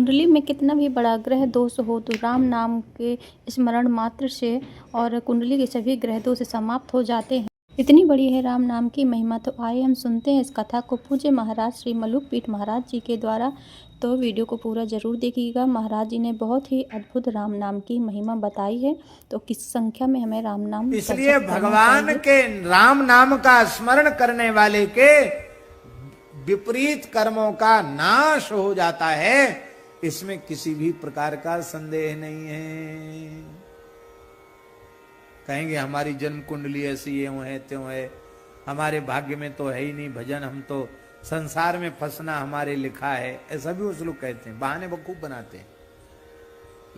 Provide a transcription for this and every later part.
कुंडली में कितना भी बड़ा ग्रह दोष हो तो राम नाम के स्मरण मात्र से और कुंडली के सभी ग्रह दोष समाप्त हो जाते हैं। इतनी बड़ी है राम नाम की महिमा। तो आइए हम सुनते हैं इस कथा को पूज्य महाराज श्री मलुक पीठ महाराज जी के द्वारा। तो वीडियो को पूरा जरूर देखिएगा। महाराज जी ने बहुत ही अद्भुत राम नाम की महिमा बताई है। तो किस संख्या में हमें राम नाम, इसलिए भगवान के राम नाम का स्मरण करने वाले के विपरीत कर्मों का नाश हो जाता है, इसमें किसी भी प्रकार का संदेह नहीं है। कहेंगे हमारी जन्म कुंडली ऐसी यूं है त्यों है, हमारे भाग्य में तो है ही नहीं भजन, हम तो संसार में फंसना हमारे लिखा है, ऐसा भी उस लोग कहते हैं, बहाने बखूब बनाते हैं।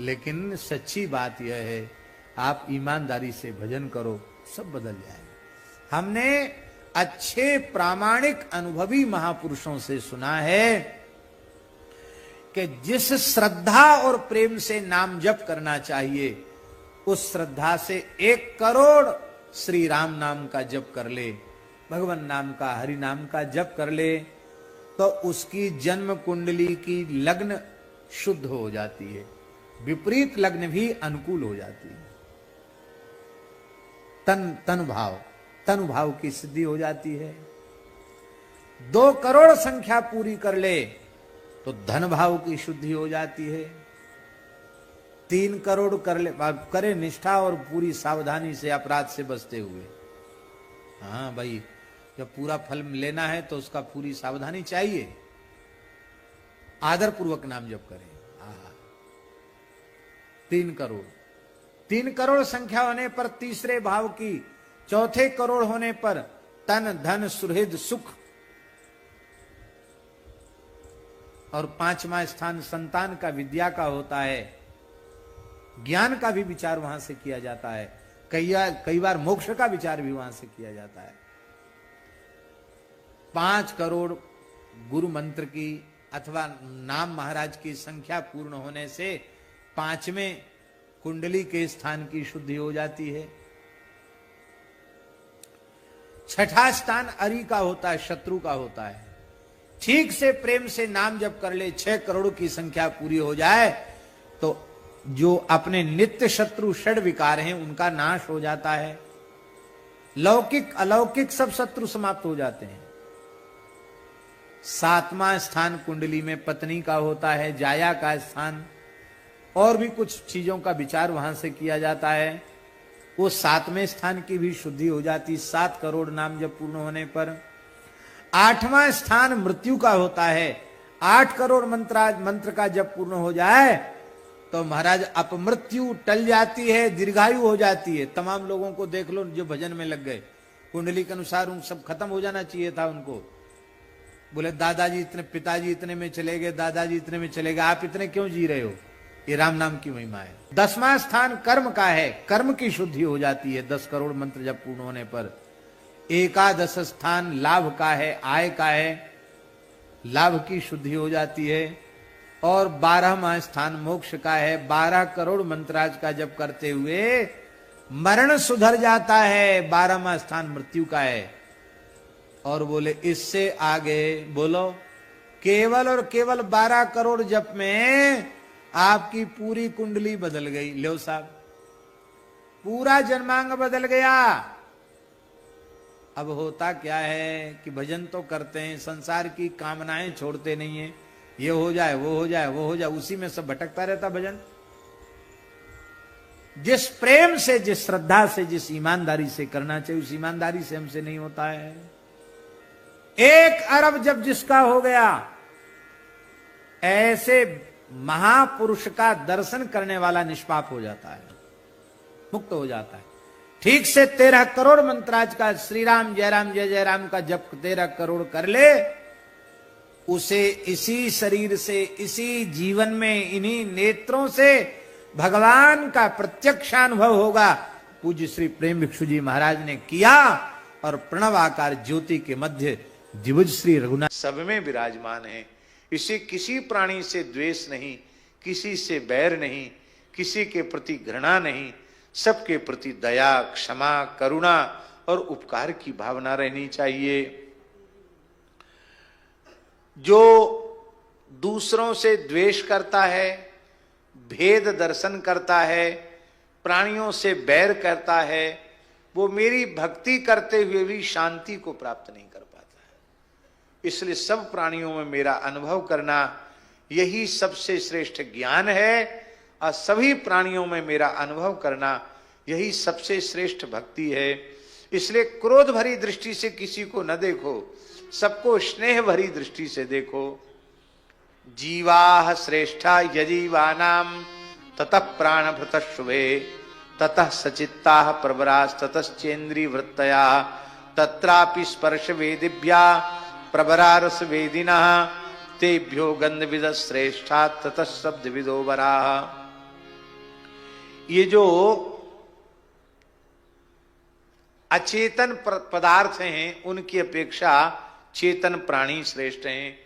लेकिन सच्ची बात यह है, आप ईमानदारी से भजन करो, सब बदल जाएगा। हमने अच्छे प्रामाणिक अनुभवी महापुरुषों से सुना है कि जिस श्रद्धा और प्रेम से नाम जप करना चाहिए, उस श्रद्धा से 1 करोड़ श्री राम नाम का जप कर ले, भगवान नाम का, हरि नाम का जप कर ले, तो उसकी जन्म कुंडली की लग्न शुद्ध हो जाती है, विपरीत लग्न भी अनुकूल हो जाती है। तन भाव की सिद्धि हो जाती है। 2 करोड़ संख्या पूरी कर ले तो धन भाव की शुद्धि हो जाती है। 3 करोड़ कर ले, करे निष्ठा और पूरी सावधानी से, अपराध से बचते हुए। हाँ भाई, जब पूरा फल लेना है तो उसका पूरी सावधानी चाहिए, आदर पूर्वक नाम जप करें। 3 करोड़ संख्या होने पर तीसरे भाव की, 4थे करोड़ होने पर तन धन सुहृद सुख, और 5वां स्थान संतान का, विद्या का होता है, ज्ञान का भी विचार वहां से किया जाता है। कई बार मोक्ष का विचार भी वहां से किया जाता है। 5 करोड़ गुरु मंत्र की अथवा नाम महाराज की संख्या पूर्ण होने से 5वें कुंडली के स्थान की शुद्धि हो जाती है। 6ठा स्थान अरि का होता है, शत्रु का होता है। ठीक से प्रेम से नाम जप कर ले, 6 करोड़ की संख्या पूरी हो जाए तो जो अपने नित्य शत्रु षड विकार हैं उनका नाश हो जाता है। लौकिक अलौकिक सब शत्रु समाप्त हो जाते हैं। 7वां स्थान कुंडली में पत्नी का होता है, जाया का स्थान, और भी कुछ चीजों का विचार वहां से किया जाता है। वो 7वें स्थान की भी शुद्धि हो जाती 7 करोड़ नाम जब पूर्ण होने पर। 8वां स्थान मृत्यु का होता है। 8 करोड़ मंत्र का जब पूर्ण हो जाए तो महाराज अपमृत्यु टल जाती है, दीर्घायु हो जाती है। तमाम लोगों को देख लो जो भजन में लग गए, कुंडली के अनुसार उन सब खत्म हो जाना चाहिए था उनको। बोले दादाजी इतने, पिताजी इतने में चले गए, दादाजी इतने में चले गए, आप इतने क्यों जी रहे हो? ये राम नाम की महिमा है। 10वां स्थान कर्म का है, कर्म की शुद्धि हो जाती है 10 करोड़ मंत्र जब पूर्ण होने पर। 11 स्थान लाभ का है, आय का है, लाभ की शुद्धि हो जाती है। और 12वां स्थान मोक्ष का है। 12 करोड़ मंत्राज का जब करते हुए मरण सुधर जाता है। 12वां स्थान मृत्यु का है। और बोले इससे आगे बोलो, केवल और केवल 12 करोड़ जप में आपकी पूरी कुंडली बदल गई। लो साहब, पूरा जन्मांग बदल गया। अब होता क्या है कि भजन तो करते हैं, संसार की कामनाएं छोड़ते नहीं है, ये हो जाए वो हो जाए वो हो जाए, उसी में सब भटकता रहता भजन। जिस प्रेम से, जिस श्रद्धा से, जिस ईमानदारी से करना चाहिए, उस ईमानदारी से हमसे नहीं होता है। 1 अरब जब जिसका हो गया, ऐसे महापुरुष का दर्शन करने वाला निष्पाप हो जाता है, मुक्त हो जाता है। ठीक से 13 करोड़ मंत्राज का श्री राम जय राम जय जय राम का जप 13 करोड़ कर ले, उसे इसी शरीर से, इसी जीवन में, इन्हीं नेत्रों से भगवान का प्रत्यक्षानुभव होगा। पूज्य श्री प्रेम भिक्षु जी महाराज ने किया, और प्रणव आकार ज्योति के मध्य दिवज श्री रघुनाथ सब में विराजमान है। इसे किसी प्राणी से द्वेष नहीं, किसी से बैर नहीं, किसी के प्रति घृणा नहीं, सबके प्रति दया, क्षमा, करुणा और उपकार की भावना रहनी चाहिए। जो दूसरों से द्वेष करता है, भेद दर्शन करता है, प्राणियों से बैर करता है, वो मेरी भक्ति करते हुए भी शांति को प्राप्त नहीं कर पाता है। इसलिए सब प्राणियों में मेरा अनुभव करना यही सबसे श्रेष्ठ ज्ञान है, और सभी प्राणियों में मेरा अनुभव करना यही सबसे श्रेष्ठ भक्ति है। इसलिए क्रोध भरी दृष्टि से किसी को न देखो, सबको स्नेह भरी दृष्टि से देखो। जीवा श्रेष्ठा यजीवानाम ततः प्राणभृत शुभे ततः सचित्ता प्रवरास ततश्चेन्द्रिय वृत्तया तत्रापि स्पर्श वेदिभ्या प्रवरारस वेदिना तेभ्यो गंधविद श्रेष्ठा ततः शब्द विदो वरा। ये जो अचेतन पदार्थ हैं उनकी अपेक्षा चेतन प्राणी श्रेष्ठ हैं।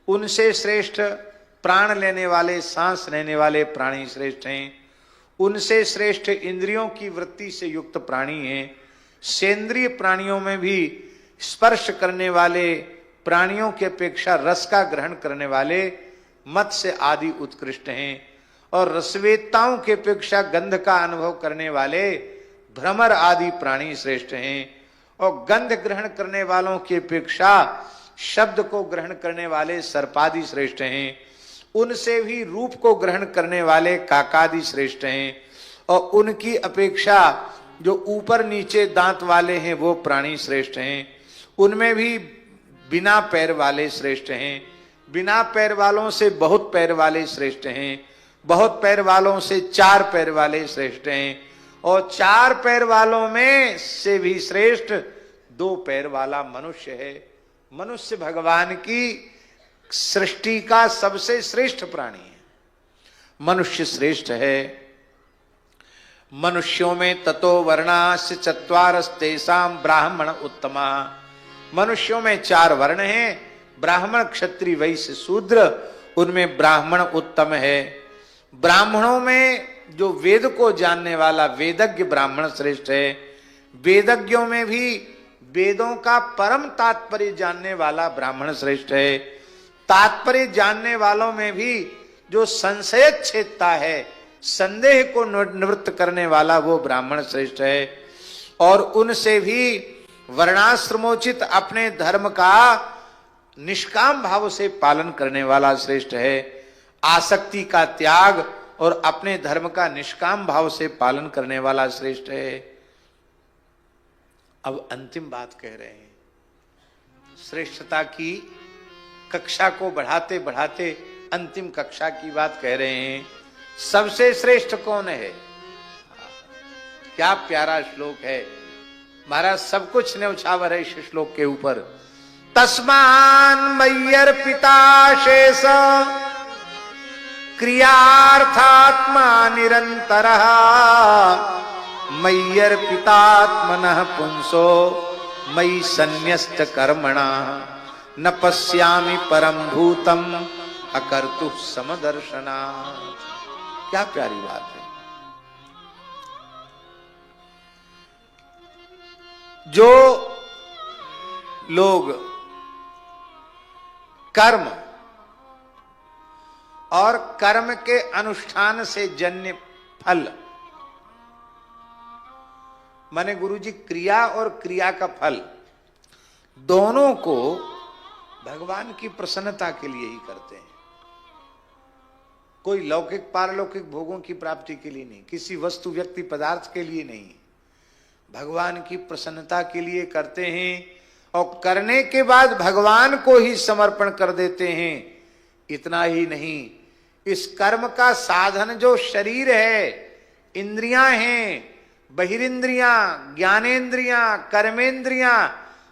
उनसे श्रेष्ठ प्राण लेने वाले, सांस लेने वाले प्राणी श्रेष्ठ हैं। उनसे श्रेष्ठ इंद्रियों की वृत्ति से युक्त प्राणी हैं। सेंद्रिय प्राणियों में भी स्पर्श करने वाले प्राणियों की अपेक्षा रस का ग्रहण करने वाले मत्स्य आदि उत्कृष्ट हैं। और रसवेत्ताओं की अपेक्षा गंध का अनुभव करने वाले भ्रमर आदि प्राणी श्रेष्ठ हैं। और गंध ग्रहण करने वालों की अपेक्षा शब्द को ग्रहण करने वाले सर्पादि श्रेष्ठ हैं। उनसे भी रूप को ग्रहण करने वाले काकादि श्रेष्ठ हैं। और उनकी अपेक्षा जो ऊपर नीचे दांत वाले हैं वो प्राणी श्रेष्ठ हैं। उनमें भी बिना पैर वाले श्रेष्ठ हैं। बिना पैर वालों से बहुत पैर वाले श्रेष्ठ हैं। बहुत पैर वालों से 4 पैर वाले श्रेष्ठ हैं। और 4 पैर वालों में से भी श्रेष्ठ 2 पैर वाला मनुष्य है। मनुष्य भगवान की सृष्टि का सबसे श्रेष्ठ प्राणी है। मनुष्य श्रेष्ठ है। मनुष्यों में ततो वर्णास्य चत्वारस्तेषां ब्राह्मण उत्तमा। मनुष्यों में 4 वर्ण हैं, ब्राह्मण क्षत्रिय वैश्य शूद्र। उनमें ब्राह्मण उत्तम है। ब्राह्मणों में जो वेद को जानने वाला वेदज्ञ ब्राह्मण श्रेष्ठ है। वेदज्ञों में भी वेदों का परम तात्पर्य जानने वाला ब्राह्मण श्रेष्ठ है। तात्पर्य जानने वालों में भी जो संशय छेदता है, संदेह को निवृत्त करने वाला वो ब्राह्मण श्रेष्ठ है। और उनसे भी वर्णाश्रमोचित अपने धर्म का निष्काम भाव से पालन करने वाला श्रेष्ठ है। आसक्ति का त्याग और अपने धर्म का निष्काम भाव से पालन करने वाला श्रेष्ठ है। अब अंतिम बात कह रहे हैं। श्रेष्ठता की कक्षा को बढ़ाते बढ़ाते अंतिम कक्षा की बात कह रहे हैं। सबसे श्रेष्ठ कौन है? क्या प्यारा श्लोक है महाराज। सब कुछ न्यौछावर है इस श्लोक के ऊपर। तस्मान मय्यर्पिता शेष क्रियार्थात्मा निरंतरः मय्यर्पितात्मनः पुंसो मयि सन्न्यस्त कर्मणा न पश्यामि परम भूतम अकर्तु समदर्शना। क्या प्यारी बात है। जो लोग कर्म और कर्म के अनुष्ठान से जन्य फल, माने गुरुजी क्रिया और क्रिया का फल दोनों को भगवान की प्रसन्नता के लिए ही करते हैं। कोई लौकिक पारलौकिक भोगों की प्राप्ति के लिए नहीं, किसी वस्तु व्यक्ति पदार्थ के लिए नहीं, भगवान की प्रसन्नता के लिए करते हैं। और करने के बाद भगवान को ही समर्पण कर देते हैं। इतना ही नहीं, इस कर्म का साधन जो शरीर है, इंद्रियां हैं, बहिरिंद्रियां, ज्ञानेन्द्रियां, कर्मेंद्रियां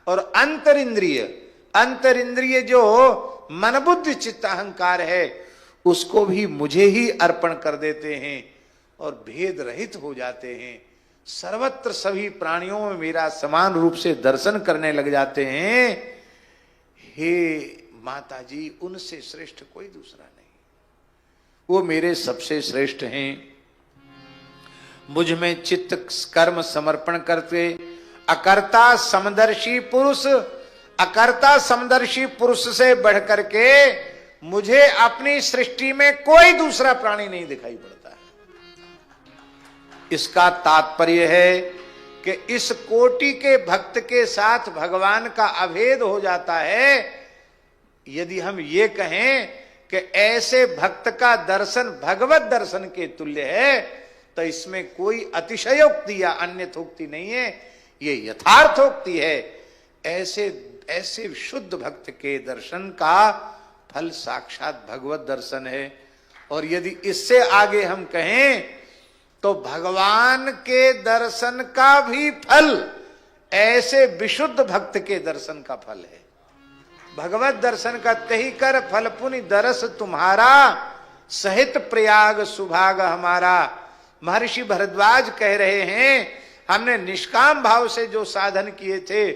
और अंतरिंद्रिय। अंतरिंद्रिय जो मन बुद्धि चित्त अहंकार है उसको भी मुझे ही अर्पण कर देते हैं और भेद रहित हो जाते हैं। सर्वत्र सभी प्राणियों में मेरा समान रूप से दर्शन करने लग जाते हैं। हे माता जी, उनसे श्रेष्ठ कोई दूसरा नहीं, वो मेरे सबसे श्रेष्ठ हैं। मुझ में चित्त कर्म समर्पण करते अकर्ता समदर्शी पुरुष, अकर्ता समदर्शी पुरुष से बढ़कर के मुझे अपनी सृष्टि में कोई दूसरा प्राणी नहीं दिखाई पड़ता है। इसका तात्पर्य है कि इस कोटि के भक्त के साथ भगवान का अभेद हो जाता है। यदि हम ये कहें कि ऐसे भक्त का दर्शन भगवत दर्शन के तुल्य है, तो इसमें कोई अतिशयोक्ति या अन्यथोक्ति नहीं है, ये यथार्थोक्ति है। ऐसे शुद्ध भक्त के दर्शन का फल साक्षात भगवत दर्शन है। और यदि इससे आगे हम कहें तो भगवान के दर्शन का भी फल ऐसे विशुद्ध भक्त के दर्शन का फल है। भगवत दर्शन का तही कर फल पुनि दरस तुम्हारा, सहित प्रयाग सुभाग हमारा। महर्षि भरद्वाज कह रहे हैं, हमने निष्काम भाव से जो साधन किए थे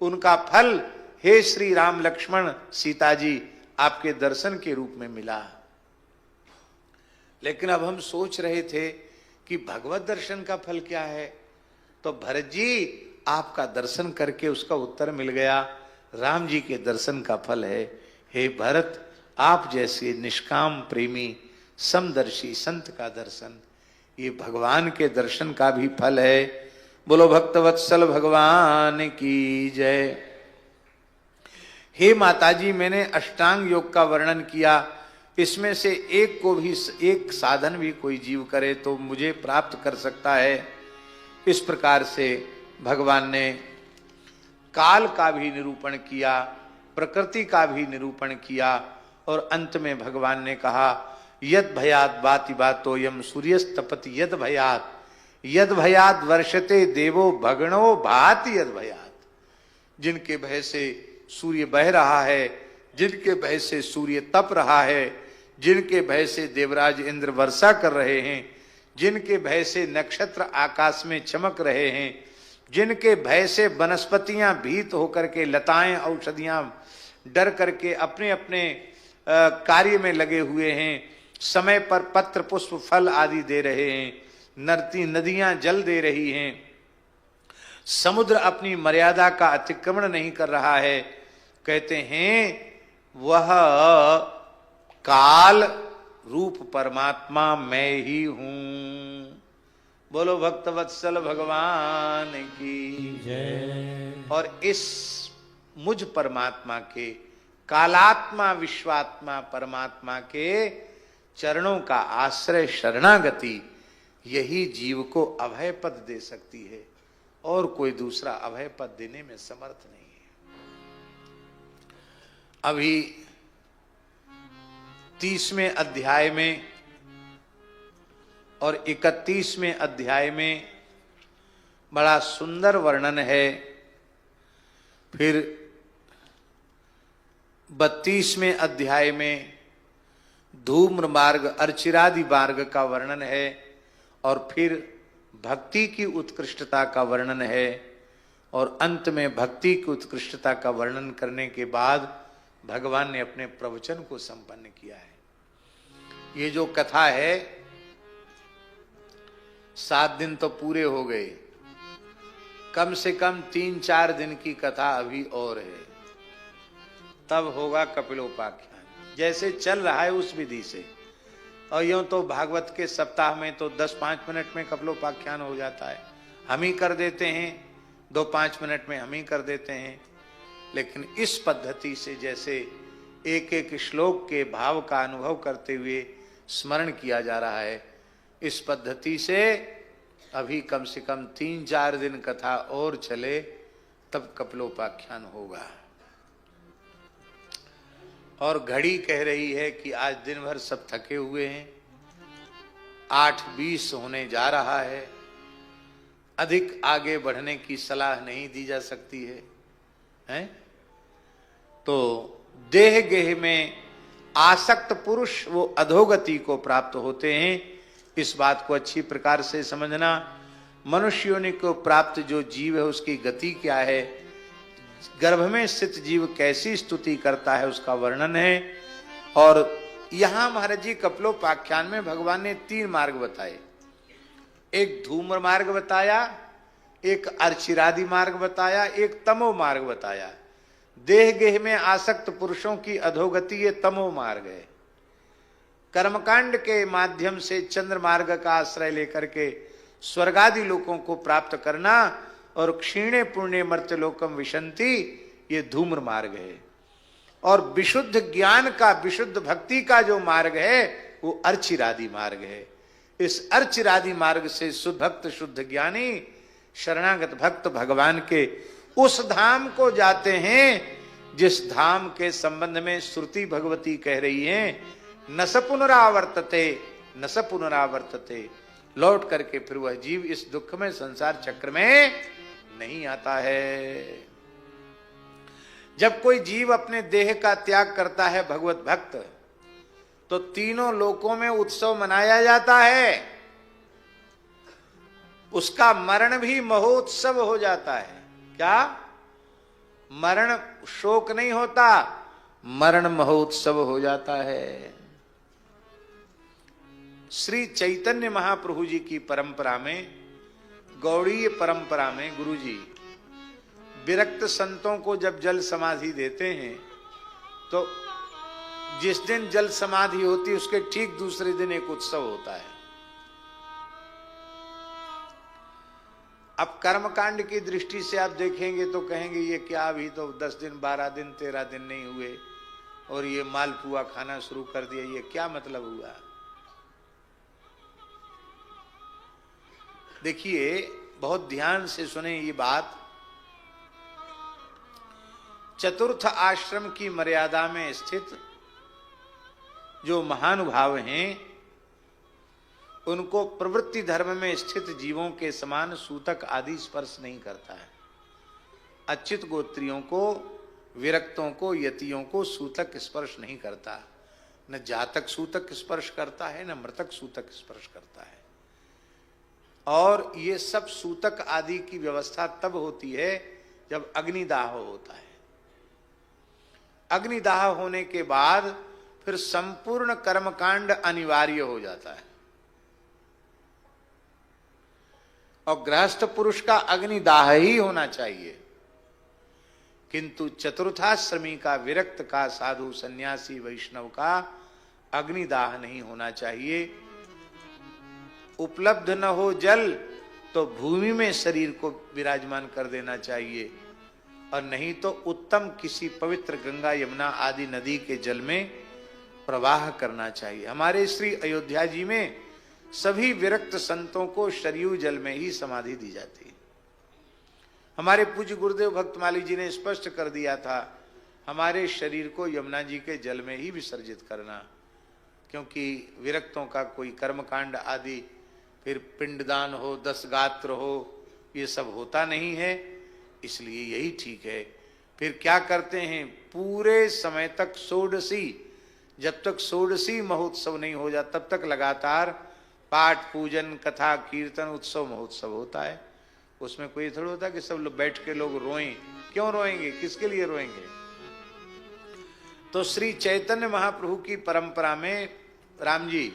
उनका फल हे श्री राम लक्ष्मण सीता जी आपके दर्शन के रूप में मिला। लेकिन अब हम सोच रहे थे कि भगवत दर्शन का फल क्या है, तो भरत जी आपका दर्शन करके उसका उत्तर मिल गया। राम जी के दर्शन का फल है, हे भरत आप जैसे निष्काम प्रेमी समदर्शी संत का दर्शन, ये भगवान के दर्शन का भी फल है। बोलो भक्तवत्सल भगवान की जय। हे माताजी, मैंने अष्टांग योग का वर्णन किया, इसमें से एक साधन भी कोई जीव करे तो मुझे प्राप्त कर सकता है। इस प्रकार से भगवान ने काल का भी निरूपण किया, प्रकृति का भी निरूपण किया, और अंत में भगवान ने कहा यद भयात बाति बातो यम सूर्यस्तपति यद भयात वर्षते देवो भगणो भाति यद भयात। जिनके भय से सूर्य बह रहा है, जिनके भय से सूर्य तप रहा है, जिनके भय से देवराज इंद्र वर्षा कर रहे हैं, जिनके भय से नक्षत्र आकाश में चमक रहे हैं, जिनके भय से वनस्पतियां भीत होकर के, लताएं औषधियां डर करके अपने अपने कार्य में लगे हुए हैं, समय पर पत्र पुष्प फल आदि दे रहे हैं, नदियां जल दे रही हैं, समुद्र अपनी मर्यादा का अतिक्रमण नहीं कर रहा है, कहते हैं वह काल रूप परमात्मा मैं ही हूं। बोलो भक्तवत्सल भगवान की जय। और इस मुझ परमात्मा के, कालात्मा विश्वात्मा परमात्मा के चरणों का आश्रय शरणागति, यही जीव को अभय पद दे सकती है, और कोई दूसरा अभय पद देने में समर्थ नहीं है। अभी 30वें अध्याय में और 31वें अध्याय में बड़ा सुंदर वर्णन है। फिर 32वें अध्याय में धूम्र मार्ग अर्चिरादि मार्ग का वर्णन है, और फिर भक्ति की उत्कृष्टता का वर्णन है, और अंत में भक्ति की उत्कृष्टता का वर्णन करने के बाद भगवान ने अपने प्रवचन को संपन्न किया है। ये जो कथा है 7 दिन तो पूरे हो गए, कम से कम 3-4 दिन की कथा अभी और है, तब होगा कपिलोपाख्यान। जैसे चल रहा है उस विधि से, और यूं तो भागवत के सप्ताह में तो 10-5 मिनट में कपिलोपाख्यान हो जाता है, हम ही कर देते हैं, 2-5 मिनट में हम ही कर देते हैं। लेकिन इस पद्धति से जैसे एक एक श्लोक के भाव का अनुभव करते हुए स्मरण किया जा रहा है, इस पद्धति से अभी कम से कम 3-4 दिन कथा और चले, तब कपिलोपाख्यान होगा। और घड़ी कह रही है कि आज दिन भर सब थके हुए हैं, 8:20 होने जा रहा है, अधिक आगे बढ़ने की सलाह नहीं दी जा सकती है, हैं? तो देह गेह में आसक्त पुरुष वो अधोगति को प्राप्त होते हैं। इस बात को अच्छी प्रकार से समझना। मनुष्य योनि को प्राप्त जो जीव है उसकी गति क्या है, गर्भ में स्थित जीव कैसी स्तुति करता है उसका वर्णन है। और यहां महाराज जी कपिलोपाख्यान में भगवान ने 3 मार्ग बताए, एक धूम्र मार्ग बताया, एक अर्चिरादि मार्ग बताया, एक तमो मार्ग बताया। देह गेह में आसक्त पुरुषों की अधोगति ये तमो मार्ग है। कर्मकांड के माध्यम से चंद्र मार्ग का आश्रय लेकर के स्वर्गादि लोकों को प्राप्त करना और क्षीणे पुण्य मर्त्यलोकम विशंति ये धूम्र मार्ग है। और विशुद्ध ज्ञान का, विशुद्ध भक्ति का जो मार्ग है वो अर्चिरादि मार्ग है। इस अर्चिरादि मार्ग से शुद्ध भक्त, शुद्ध ज्ञानी, शरणागत भक्त भगवान के उस धाम को जाते हैं जिस धाम के संबंध में श्रुति भगवती कह रही है न स पुनरावर्तते, न स पुनरावर्तते। लौट करके फिर वह जीव इस दुख में, संसार चक्र में नहीं आता है। जब कोई जीव अपने देह का त्याग करता है भगवत भक्त, तो तीनों लोकों में उत्सव मनाया जाता है। उसका मरण भी महोत्सव हो जाता है। क्या? मरण शोक नहीं होता, मरण महोत्सव हो जाता है। श्री चैतन्य महाप्रभु जी की परंपरा में, गौड़ीय परंपरा में, गुरु जी विरक्त संतों को जब जल समाधि देते हैं तो जिस दिन जल समाधि होती है उसके ठीक दूसरे दिन एक उत्सव होता है। अब कर्मकांड की दृष्टि से आप देखेंगे तो कहेंगे ये क्या, अभी तो 10 दिन 12 दिन 13 दिन नहीं हुए और ये मालपुआ खाना शुरू कर दिया, ये क्या मतलब हुआ? देखिए, बहुत ध्यान से सुने ये बात। चतुर्थ आश्रम की मर्यादा में स्थित जो महानुभाव हैं उनको प्रवृत्ति धर्म में स्थित जीवों के समान सूतक आदि स्पर्श नहीं करता है। अच्युत गोत्रियों को, विरक्तों को, यतियों को सूतक स्पर्श नहीं करता। न जातक सूतक स्पर्श करता है, न मृतक सूतक स्पर्श करता है। और ये सब सूतक आदि की व्यवस्था तब होती है जब अग्निदाह होता है। अग्निदाह होने के बाद फिर संपूर्ण कर्मकांड अनिवार्य हो जाता है। और गृहस्थ पुरुष का अग्निदाह ही होना चाहिए, किंतु चतुर्थाश्रमी का, विरक्त का, साधु सन्यासी वैष्णव का अग्निदाह नहीं होना चाहिए। उपलब्ध न हो जल तो भूमि में शरीर को विराजमान कर देना चाहिए, और नहीं तो उत्तम किसी पवित्र गंगा यमुना आदि नदी के जल में प्रवाह करना चाहिए। हमारे श्री अयोध्या जी में सभी विरक्त संतों को शरयू जल में ही समाधि दी जाती है। हमारे पूज्य गुरुदेव भक्तमाली जी ने स्पष्ट कर दिया था, हमारे शरीर को यमुना जी के जल में ही विसर्जित करना, क्योंकि विरक्तों का कोई कर्मकांड आदि, फिर पिंडदान हो, 10 गात्र हो, ये सब होता नहीं है, इसलिए यही ठीक है। फिर क्या करते हैं, पूरे समय तक षोडशी, जब तक षोडशी महोत्सव नहीं हो जाता तब तक लगातार पाठ पूजन, कथा, कीर्तन, उत्सव महोत्सव होता है। उसमें कोई थोड़ा होता कि सब लोग बैठ के लोग रोएं। क्यों रोएंगे, किसके लिए रोएंगे? तो श्री चैतन्य महाप्रभु की परंपरा में राम जी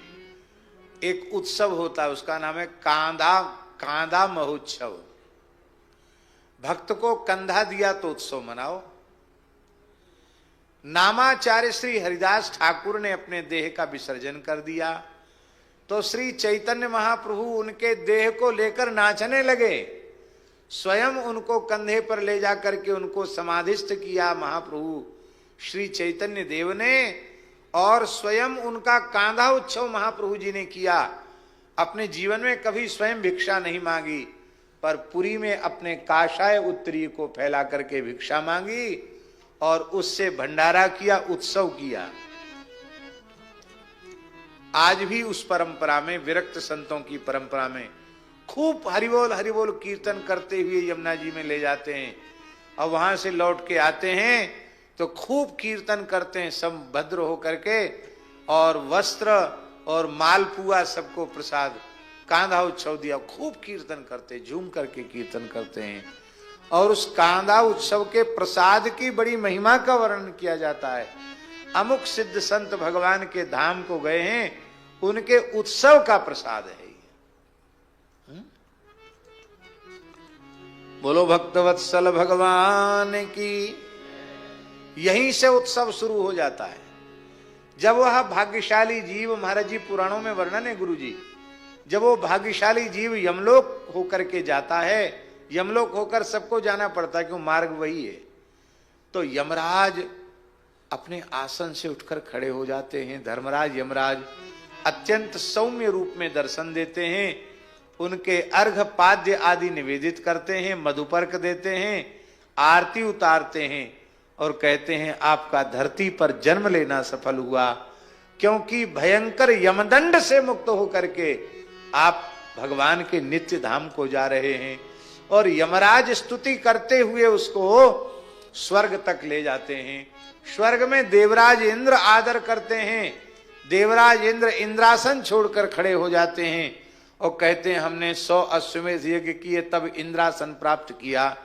एक उत्सव होता है, उसका नाम है कांदा महोत्सव। भक्त को कंधा दिया तो उत्सव मनाओ। नामाचार्य श्री हरिदास ठाकुर ने अपने देह का विसर्जन कर दिया तो श्री चैतन्य महाप्रभु उनके देह को लेकर नाचने लगे। स्वयं उनको कंधे पर ले जाकर के उनको समाधिस्थ किया महाप्रभु श्री चैतन्य देव ने, और स्वयं उनका कांधा उत्सव महाप्रभु जी ने किया। अपने जीवन में कभी स्वयं भिक्षा नहीं मांगी, पर पुरी में अपने काशाय उत्तरी को फैला करके भिक्षा मांगी और उससे भंडारा किया, उत्सव किया। आज भी उस परंपरा में, विरक्त संतों की परंपरा में खूब हरिबोल हरिबोल कीर्तन करते हुए यमुना जी में ले जाते हैं, और वहां से लौट के आते हैं तो खूब कीर्तन करते हैं सब भद्र होकर के, और वस्त्र और मालपुआ सबको प्रसाद, कांधा उत्सव दिया, खूब कीर्तन करते, झूम करके कीर्तन करते हैं। और उस कांधा उत्सव के प्रसाद की बड़ी महिमा का वर्णन किया जाता है। अमुक सिद्ध संत भगवान के धाम को गए हैं, उनके उत्सव का प्रसाद है। बोलो भक्तवत्सल भगवान की। यहीं से उत्सव शुरू हो जाता है। जब वह भाग्यशाली जीव, महाराज जी पुराणों में वर्णन है गुरु जी, जब वो भाग्यशाली जीव यमलोक होकर के जाता है, यमलोक होकर सबको जाना पड़ता है क्यों, मार्ग वही है, तो यमराज अपने आसन से उठकर खड़े हो जाते हैं। धर्मराज यमराज अत्यंत सौम्य रूप में दर्शन देते हैं, उनके अर्घ पाद्य आदि निवेदित करते हैं, मधुपर्क देते हैं, आरती उतारते हैं और कहते हैं आपका धरती पर जन्म लेना सफल हुआ, क्योंकि भयंकर यमदंड से मुक्त होकर के आप भगवान के नित्य धाम को जा रहे हैं। और यमराज स्तुति करते हुए उसको स्वर्ग तक ले जाते हैं। स्वर्ग में देवराज इंद्र आदर करते हैं। देवराज इंद्र इंद्रासन छोड़कर खड़े हो जाते हैं और कहते हैं हमने 100 अश्वमेध यज्ञ किए तब इंद्रासन प्राप्त किया,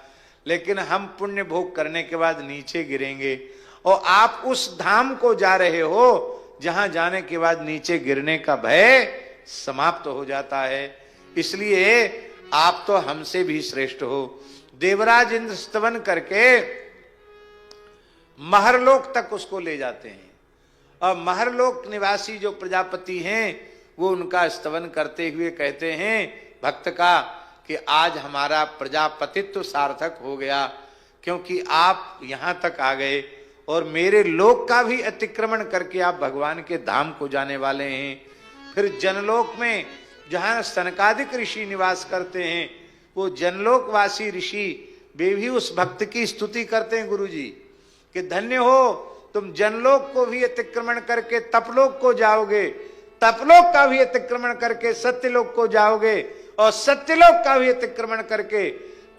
लेकिन हम पुण्य भोग करने के बाद नीचे गिरेंगे, और आप उस धाम को जा रहे हो जहां जाने के बाद नीचे गिरने का भय समाप्त हो जाता है, इसलिए आप तो हमसे भी श्रेष्ठ हो। देवराज इंद्र स्तवन करके महरलोक तक उसको ले जाते हैं, और महरलोक निवासी जो प्रजापति हैं वो उनका स्तवन करते हुए कहते हैं भक्त का कि आज हमारा प्रजापतित्व सार्थक हो गया, क्योंकि आप यहां तक आ गए और मेरे लोक का भी अतिक्रमण करके आप भगवान के धाम को जाने वाले हैं। फिर जनलोक में जहां सनकादिक ऋषि निवास करते हैं, वो जनलोकवासी ऋषि वे भी उस भक्त की स्तुति करते हैं गुरु जी कि धन्य हो तुम जनलोक को भी अतिक्रमण करके तपलोक को जाओगे, तपलोक का भी अतिक्रमण करके सत्यलोक को जाओगे, और सत्यलोक का भी अतिक्रमण करके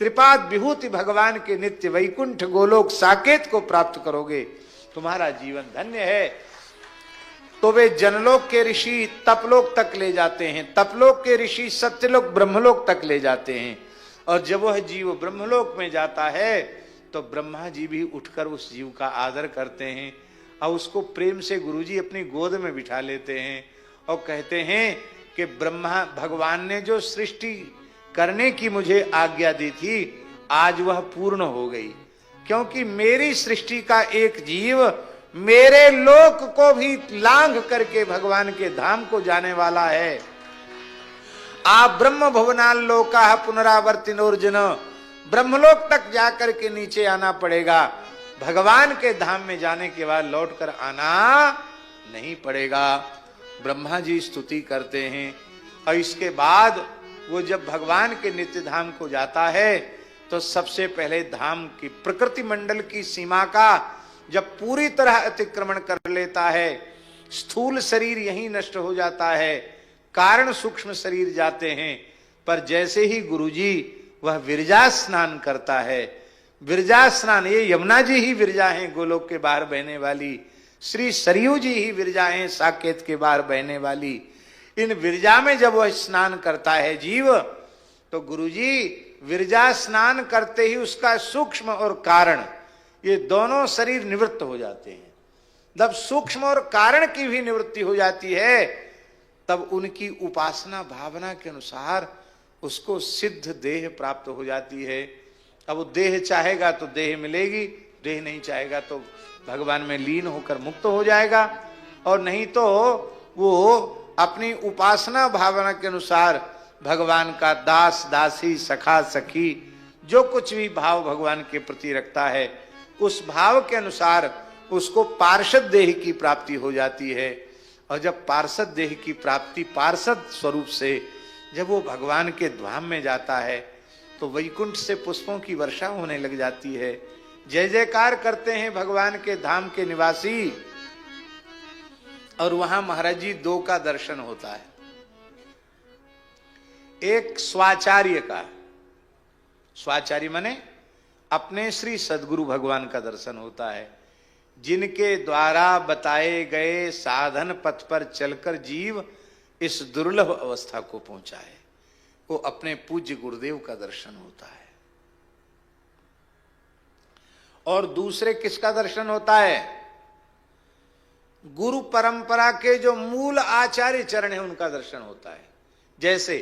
त्रिपाद विभूति भगवान के नित्य वैकुंठ गोलोक साकेत को प्राप्त करोगे, तुम्हारा जीवन धन्य है। तो वे जनलोक के ऋषि तपलोक तक ले जाते हैं, तपलोक के ऋषि सत्यलोक ब्रह्मलोक तक ले जाते हैं, और जब वह जीव ब्रह्मलोक में जाता है तो ब्रह्मा जी भी उठकर उस जीव का आदर करते हैं और उसको प्रेम से गुरुजी अपनी गोद में बिठा लेते हैं और कहते हैं कि ब्रह्मा भगवान ने जो सृष्टि करने की मुझे आज्ञा दी थी आज वह पूर्ण हो गई, क्योंकि मेरी सृष्टि का एक जीव मेरे लोक को भी लांघ करके भगवान के धाम को जाने वाला है। आप ब्रह्म भुवनाल लोका पुनरावर्तिनोर्जुन, ब्रह्मलोक तक जाकर के नीचे आना पड़ेगा, भगवान के धाम में जाने के बाद लौटकर आना नहीं पड़ेगा। ब्रह्मा जी स्तुति करते हैं और इसके बाद वो जब भगवान के नित्य धाम को जाता है तो सबसे पहले धाम की प्रकृति मंडल की सीमा का जब पूरी तरह अतिक्रमण कर लेता है, स्थूल शरीर यहीं नष्ट हो जाता है, कारण सूक्ष्म शरीर जाते हैं, पर जैसे ही गुरुजी वह विरजा स्नान करता है, विरजा स्नान, ये यमुना जी ही विरजा हैं गोलोक के बाहर बहने वाली, श्री सरयू जी ही विरजा हैं साकेत के बाहर बहने वाली, इन विरजा में जब वह स्नान करता है जीव तो गुरुजी विरजा स्नान करते ही उसका सूक्ष्म और कारण ये दोनों शरीर निवृत्त हो जाते हैं। जब सूक्ष्म और कारण की भी निवृत्ति हो जाती है तब उनकी उपासना भावना के अनुसार उसको सिद्ध देह प्राप्त हो जाती है। अब वो देह चाहेगा तो देह मिलेगी, देह नहीं चाहेगा तो भगवान में लीन होकर मुक्त हो जाएगा, और नहीं तो वो अपनी उपासना भावना के अनुसार भगवान का दास दासी सखा सखी जो कुछ भी भाव भगवान के प्रति रखता है उस भाव के अनुसार उसको पार्षद देह की प्राप्ति हो जाती है। और जब पार्षद देह की प्राप्ति पार्षद स्वरूप से जब वो भगवान के धाम में जाता है तो वैकुंठ से पुष्पों की वर्षा होने लग जाती है, जय जयकार करते हैं भगवान के धाम के निवासी। और वहां महाराज जी दो का दर्शन होता है, एक स्वाचार्य का, स्वाचार्य माने अपने श्री सदगुरु भगवान का दर्शन होता है, जिनके द्वारा बताए गए साधन पथ पर चलकर जीव इस दुर्लभ अवस्था को पहुंचा है, वो अपने पूज्य गुरुदेव का दर्शन होता है। और दूसरे किसका दर्शन होता है? गुरु परंपरा के जो मूल आचार्य चरण है उनका दर्शन होता है। जैसे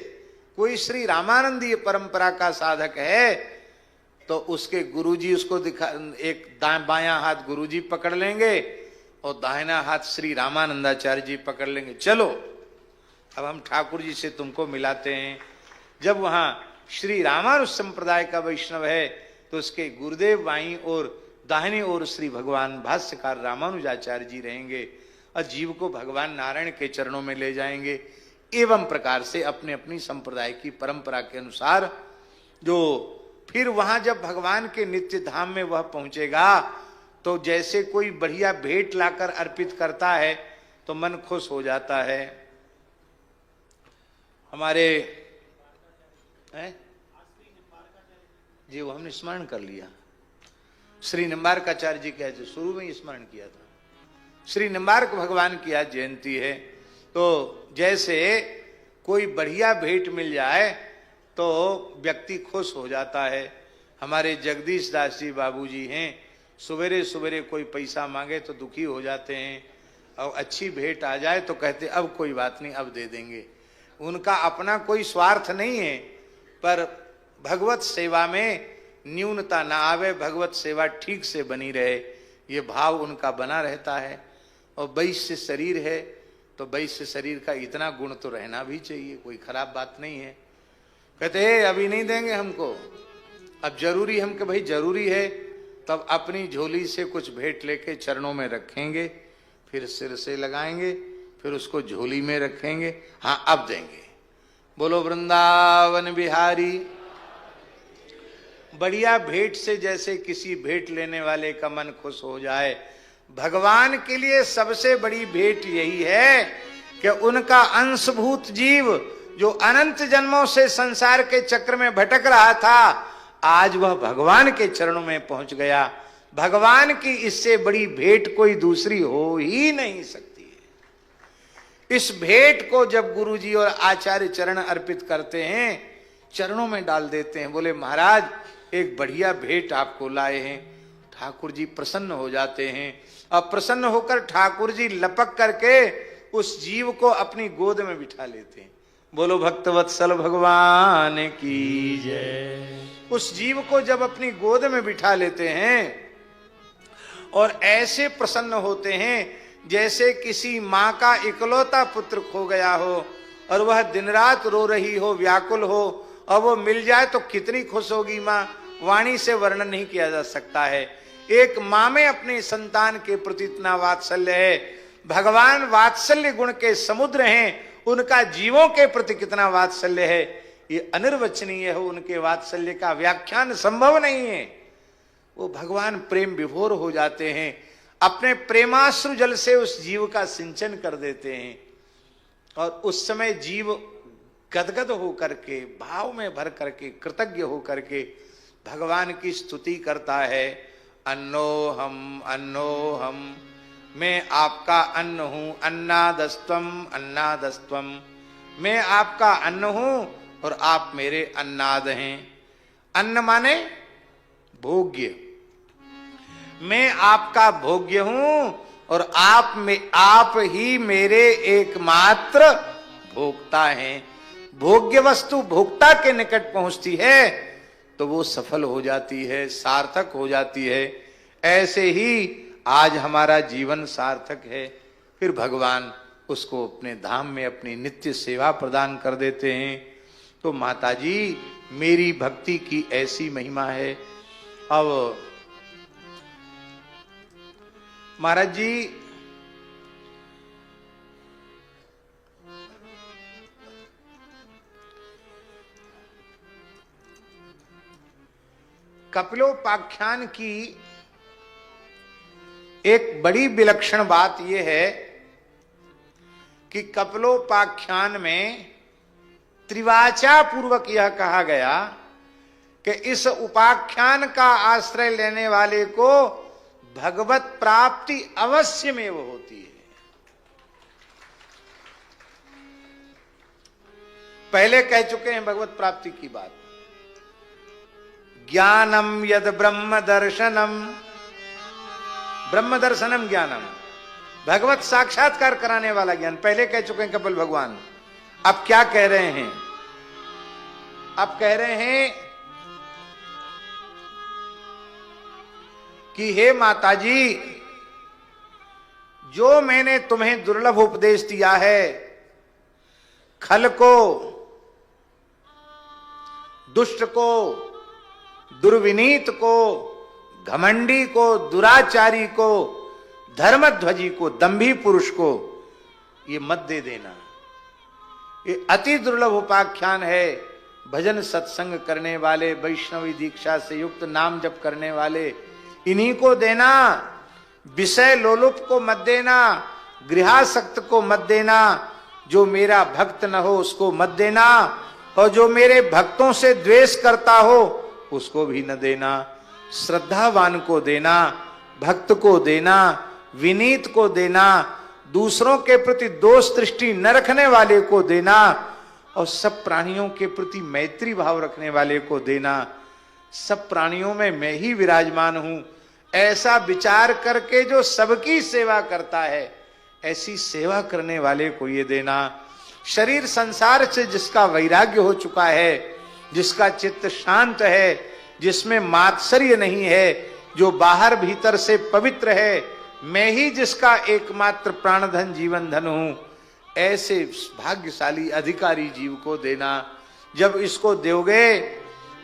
कोई श्री रामानंदीय परंपरा का साधक है तो उसके गुरुजी उसको दिखा, एक बायां हाथ गुरुजी पकड़ लेंगे और दाहिना हाथ श्री रामानंदाचार्य जी पकड़ लेंगे। चलो अब हम ठाकुर जी से तुमको मिलाते हैं। जब वहां श्री रामानुज संप्रदाय का वैष्णव है तो उसके गुरुदेव बाईं और दाहिनी ओर श्री भगवान भाष्यकार रामानुजाचार्य जी रहेंगे और जीव को भगवान नारायण के चरणों में ले जाएंगे। एवं प्रकार से अपने अपनी संप्रदाय की परंपरा के अनुसार जो फिर वहां जब भगवान के नित्य धाम में वह पहुंचेगा तो जैसे कोई बढ़िया भेंट लाकर अर्पित करता है तो मन खुश हो जाता है। हमारे जी वो हमने स्मरण कर लिया, श्री निम्बारकाचार्य जी कहते शुरू में ही स्मरण किया था। श्री निम्बारक भगवान की आज जयंती है, तो जैसे कोई बढ़िया भेंट मिल जाए तो व्यक्ति खुश हो जाता है। हमारे जगदीश दास जी बाबूजी हैं, सवेरे सवेरे कोई पैसा मांगे तो दुखी हो जाते हैं और अच्छी भेंट आ जाए तो कहते अब कोई बात नहीं, अब दे देंगे। उनका अपना कोई स्वार्थ नहीं है, पर भगवत सेवा में न्यूनता ना आवे, भगवत सेवा ठीक से बनी रहे, ये भाव उनका बना रहता है। और वैश्य शरीर है तो वैश्य शरीर का इतना गुण तो रहना भी चाहिए, कोई खराब बात नहीं है। कहते हैं अभी नहीं देंगे हमको, अब जरूरी हम कि भाई जरूरी है, तब अपनी झोली से कुछ भेंट लेके चरणों में रखेंगे, फिर सिर से लगाएंगे, फिर उसको झोली में रखेंगे, हाँ अब देंगे। बोलो वृंदावन बिहारी। बढ़िया भेंट से जैसे किसी भेंट लेने वाले का मन खुश हो जाए, भगवान के लिए सबसे बड़ी भेंट यही है कि उनका अंशभूत जीव जो अनंत जन्मों से संसार के चक्र में भटक रहा था, आज वह भगवान के चरणों में पहुंच गया। भगवान की इससे बड़ी भेंट कोई दूसरी हो ही नहीं सकती है। इस भेंट को जब गुरुजी और आचार्य चरण अर्पित करते हैं, चरणों में डाल देते हैं, बोले महाराज एक बढ़िया भेंट आपको लाए हैं, ठाकुर जी प्रसन्न हो जाते हैं। अब प्रसन्न होकर ठाकुर जी लपक करके उस जीव को अपनी गोद में बिठा लेते हैं। बोलो भक्तवत्सल भगवान की जय। उस जीव को जब अपनी गोद में बिठा लेते हैं और ऐसे प्रसन्न होते हैं जैसे किसी माँ का इकलौता पुत्र खो गया हो और वह दिन रात रो रही हो, व्याकुल हो, और वो मिल जाए तो कितनी खुश होगी माँ, वाणी से वर्णन नहीं किया जा सकता है। एक माँ में अपने संतान के प्रति इतना वात्सल्य है। भगवान वात्सल्य गुण के समुद्र हैं, उनका जीवों के प्रति कितना वात्सल्य है ये अनिर्वचनीय है। उनके वात्सल्य का व्याख्यान संभव नहीं है। वो भगवान प्रेम विभोर हो जाते हैं, अपने प्रेमाश्रु जल से उस जीव का सिंचन कर देते हैं और उस समय जीव गदगद होकर के, भाव में भर करके, कृतज्ञ होकर के भगवान की स्तुति करता है। अन्नोहम अन्नोहम, मैं आपका अन्न हूं, अन्नादस्त्वम अन्नादस्त्वम, मैं आपका अन्न हूं और आप मेरे अन्नाद हैं। अन्न माने भोग्य, मैं आपका भोग्य हूं और आप ही मेरे एकमात्र भोक्ता हैं। भोग्य वस्तु भोक्ता के निकट पहुंचती है तो वो सफल हो जाती है, सार्थक हो जाती है। ऐसे ही आज हमारा जीवन सार्थक है। फिर भगवान उसको अपने धाम में अपनी नित्य सेवा प्रदान कर देते हैं। तो माता जी मेरी भक्ति की ऐसी महिमा है। अब महाराज जी कपिलोपाख्यान की एक बड़ी विलक्षण बात यह है कि कपिलोपाख्यान में त्रिवाचा पूर्वक यह कहा गया कि इस उपाख्यान का आश्रय लेने वाले को भगवत प्राप्ति अवश्य में वो होती है। पहले कह चुके हैं भगवत प्राप्ति की बात। ज्ञानम यद ब्रह्म दर्शनम, ब्रह्म दर्शनम ज्ञानम, भगवत साक्षात्कार कराने वाला ज्ञान। पहले कह चुके हैं कपिल भगवान। अब क्या कह रहे हैं? अब कह रहे हैं कि हे माताजी, जो मैंने तुम्हें दुर्लभ उपदेश दिया है, खल को, दुष्ट को, दुर्विनीत को, घमंडी को, दुराचारी को, धर्मध्वजी को, दंभी पुरुष को ये मत दे देना। ये अति दुर्लभ उपाख्यान है। भजन सत्संग करने वाले, वैष्णवी दीक्षा से युक्त नाम जप करने वाले, इन्हीं को देना। विषय लोलुप को मत देना, गृहासक्त को मत देना, जो मेरा भक्त न हो उसको मत देना, और जो मेरे भक्तों से द्वेष करता हो उसको भी न देना। श्रद्धावान को देना, भक्त को देना, विनीत को देना, दूसरों के प्रति दोष दृष्टि न रखने वाले को देना, और सब प्राणियों के प्रति मैत्री भाव रखने वाले को देना। सब प्राणियों में मैं ही विराजमान हूं, ऐसा विचार करके जो सबकी सेवा करता है, ऐसी सेवा करने वाले को ये देना। शरीर संसार से जिसका वैराग्य हो चुका है, जिसका चित्त शांत है, जिसमें मात्सर्य नहीं है, जो बाहर भीतर से पवित्र है, मैं ही जिसका एकमात्र प्राणधन जीवन धन हूं, ऐसे भाग्यशाली अधिकारी जीव को देना। जब इसको दोगे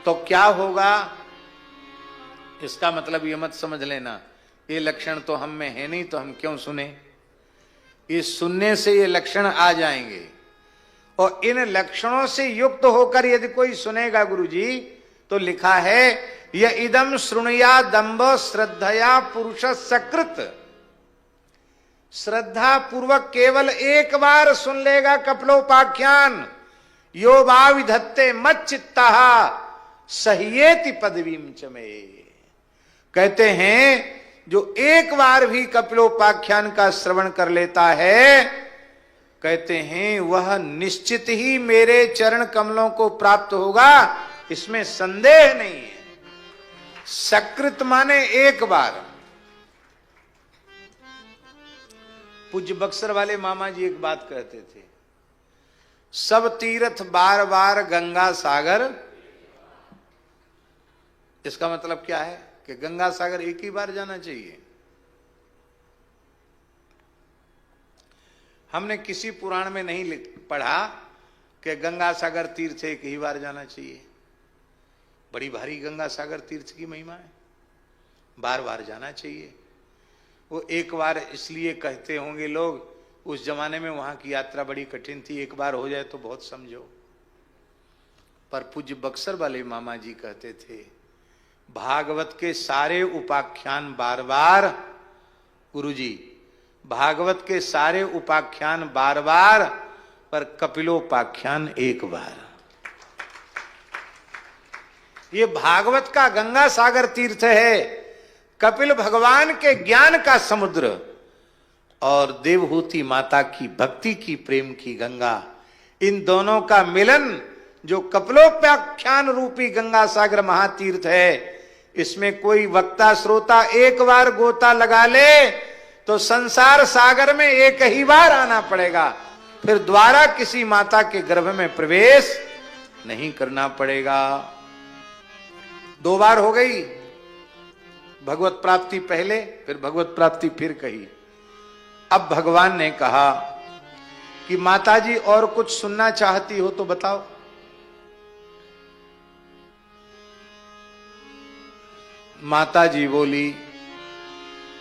तो क्या होगा, इसका मतलब ये मत समझ लेना ये लक्षण तो हम में है नहीं तो हम क्यों सुने। ये सुनने से ये लक्षण आ जाएंगे, और इन लक्षणों से युक्त होकर यदि कोई सुनेगा गुरुजी, तो लिखा है य इदम श्रृणुया दंभ श्रद्धया पुरुष सकृत। श्रद्धा पूर्वक केवल एक बार सुन लेगा कपिलोपाख्यान, यो वा विधत्ते मत चित्ता सह्येति पदवीम च मे। कहते हैं जो एक बार भी कपिलोपाख्यान का श्रवण कर लेता है, कहते हैं वह निश्चित ही मेरे चरण कमलों को प्राप्त होगा, इसमें संदेह नहीं है। सकृत माने एक बार। पूज्य बक्सर वाले मामा जी एक बात कहते थे, सब तीर्थ बार बार गंगा सागर। इसका मतलब क्या है कि गंगा सागर एक ही बार जाना चाहिए। हमने किसी पुराण में नहीं पढ़ा कि गंगा सागर तीर्थ एक ही बार जाना चाहिए। बड़ी भारी गंगा सागर तीर्थ की महिमा है, बार बार जाना चाहिए। वो एक बार इसलिए कहते होंगे लोग, उस जमाने में वहां की यात्रा बड़ी कठिन थी, एक बार हो जाए तो बहुत समझो। पर पूज्य बक्सर वाले मामा जी कहते थे भागवत के सारे उपाख्यान बार बार, गुरुजी भागवत के सारे उपाख्यान बार बार, पर कपिलोपाख्यान एक बार। ये भागवत का गंगा सागर तीर्थ है, कपिल भगवान के ज्ञान का समुद्र, और देवहूति माता की भक्ति की प्रेम की गंगा, इन दोनों का मिलन जो कपिलोपाख्यान रूपी गंगा सागर महातीर्थ है। इसमें कोई वक्ता श्रोता एक बार गोता लगा ले तो संसार सागर में एक ही बार आना पड़ेगा, फिर द्वारा किसी माता के गर्भ में प्रवेश नहीं करना पड़ेगा। दो बार हो गई भगवत प्राप्ति, पहले फिर भगवत प्राप्ति फिर कही। अब भगवान ने कहा कि माताजी और कुछ सुनना चाहती हो तो बताओ। माताजी बोली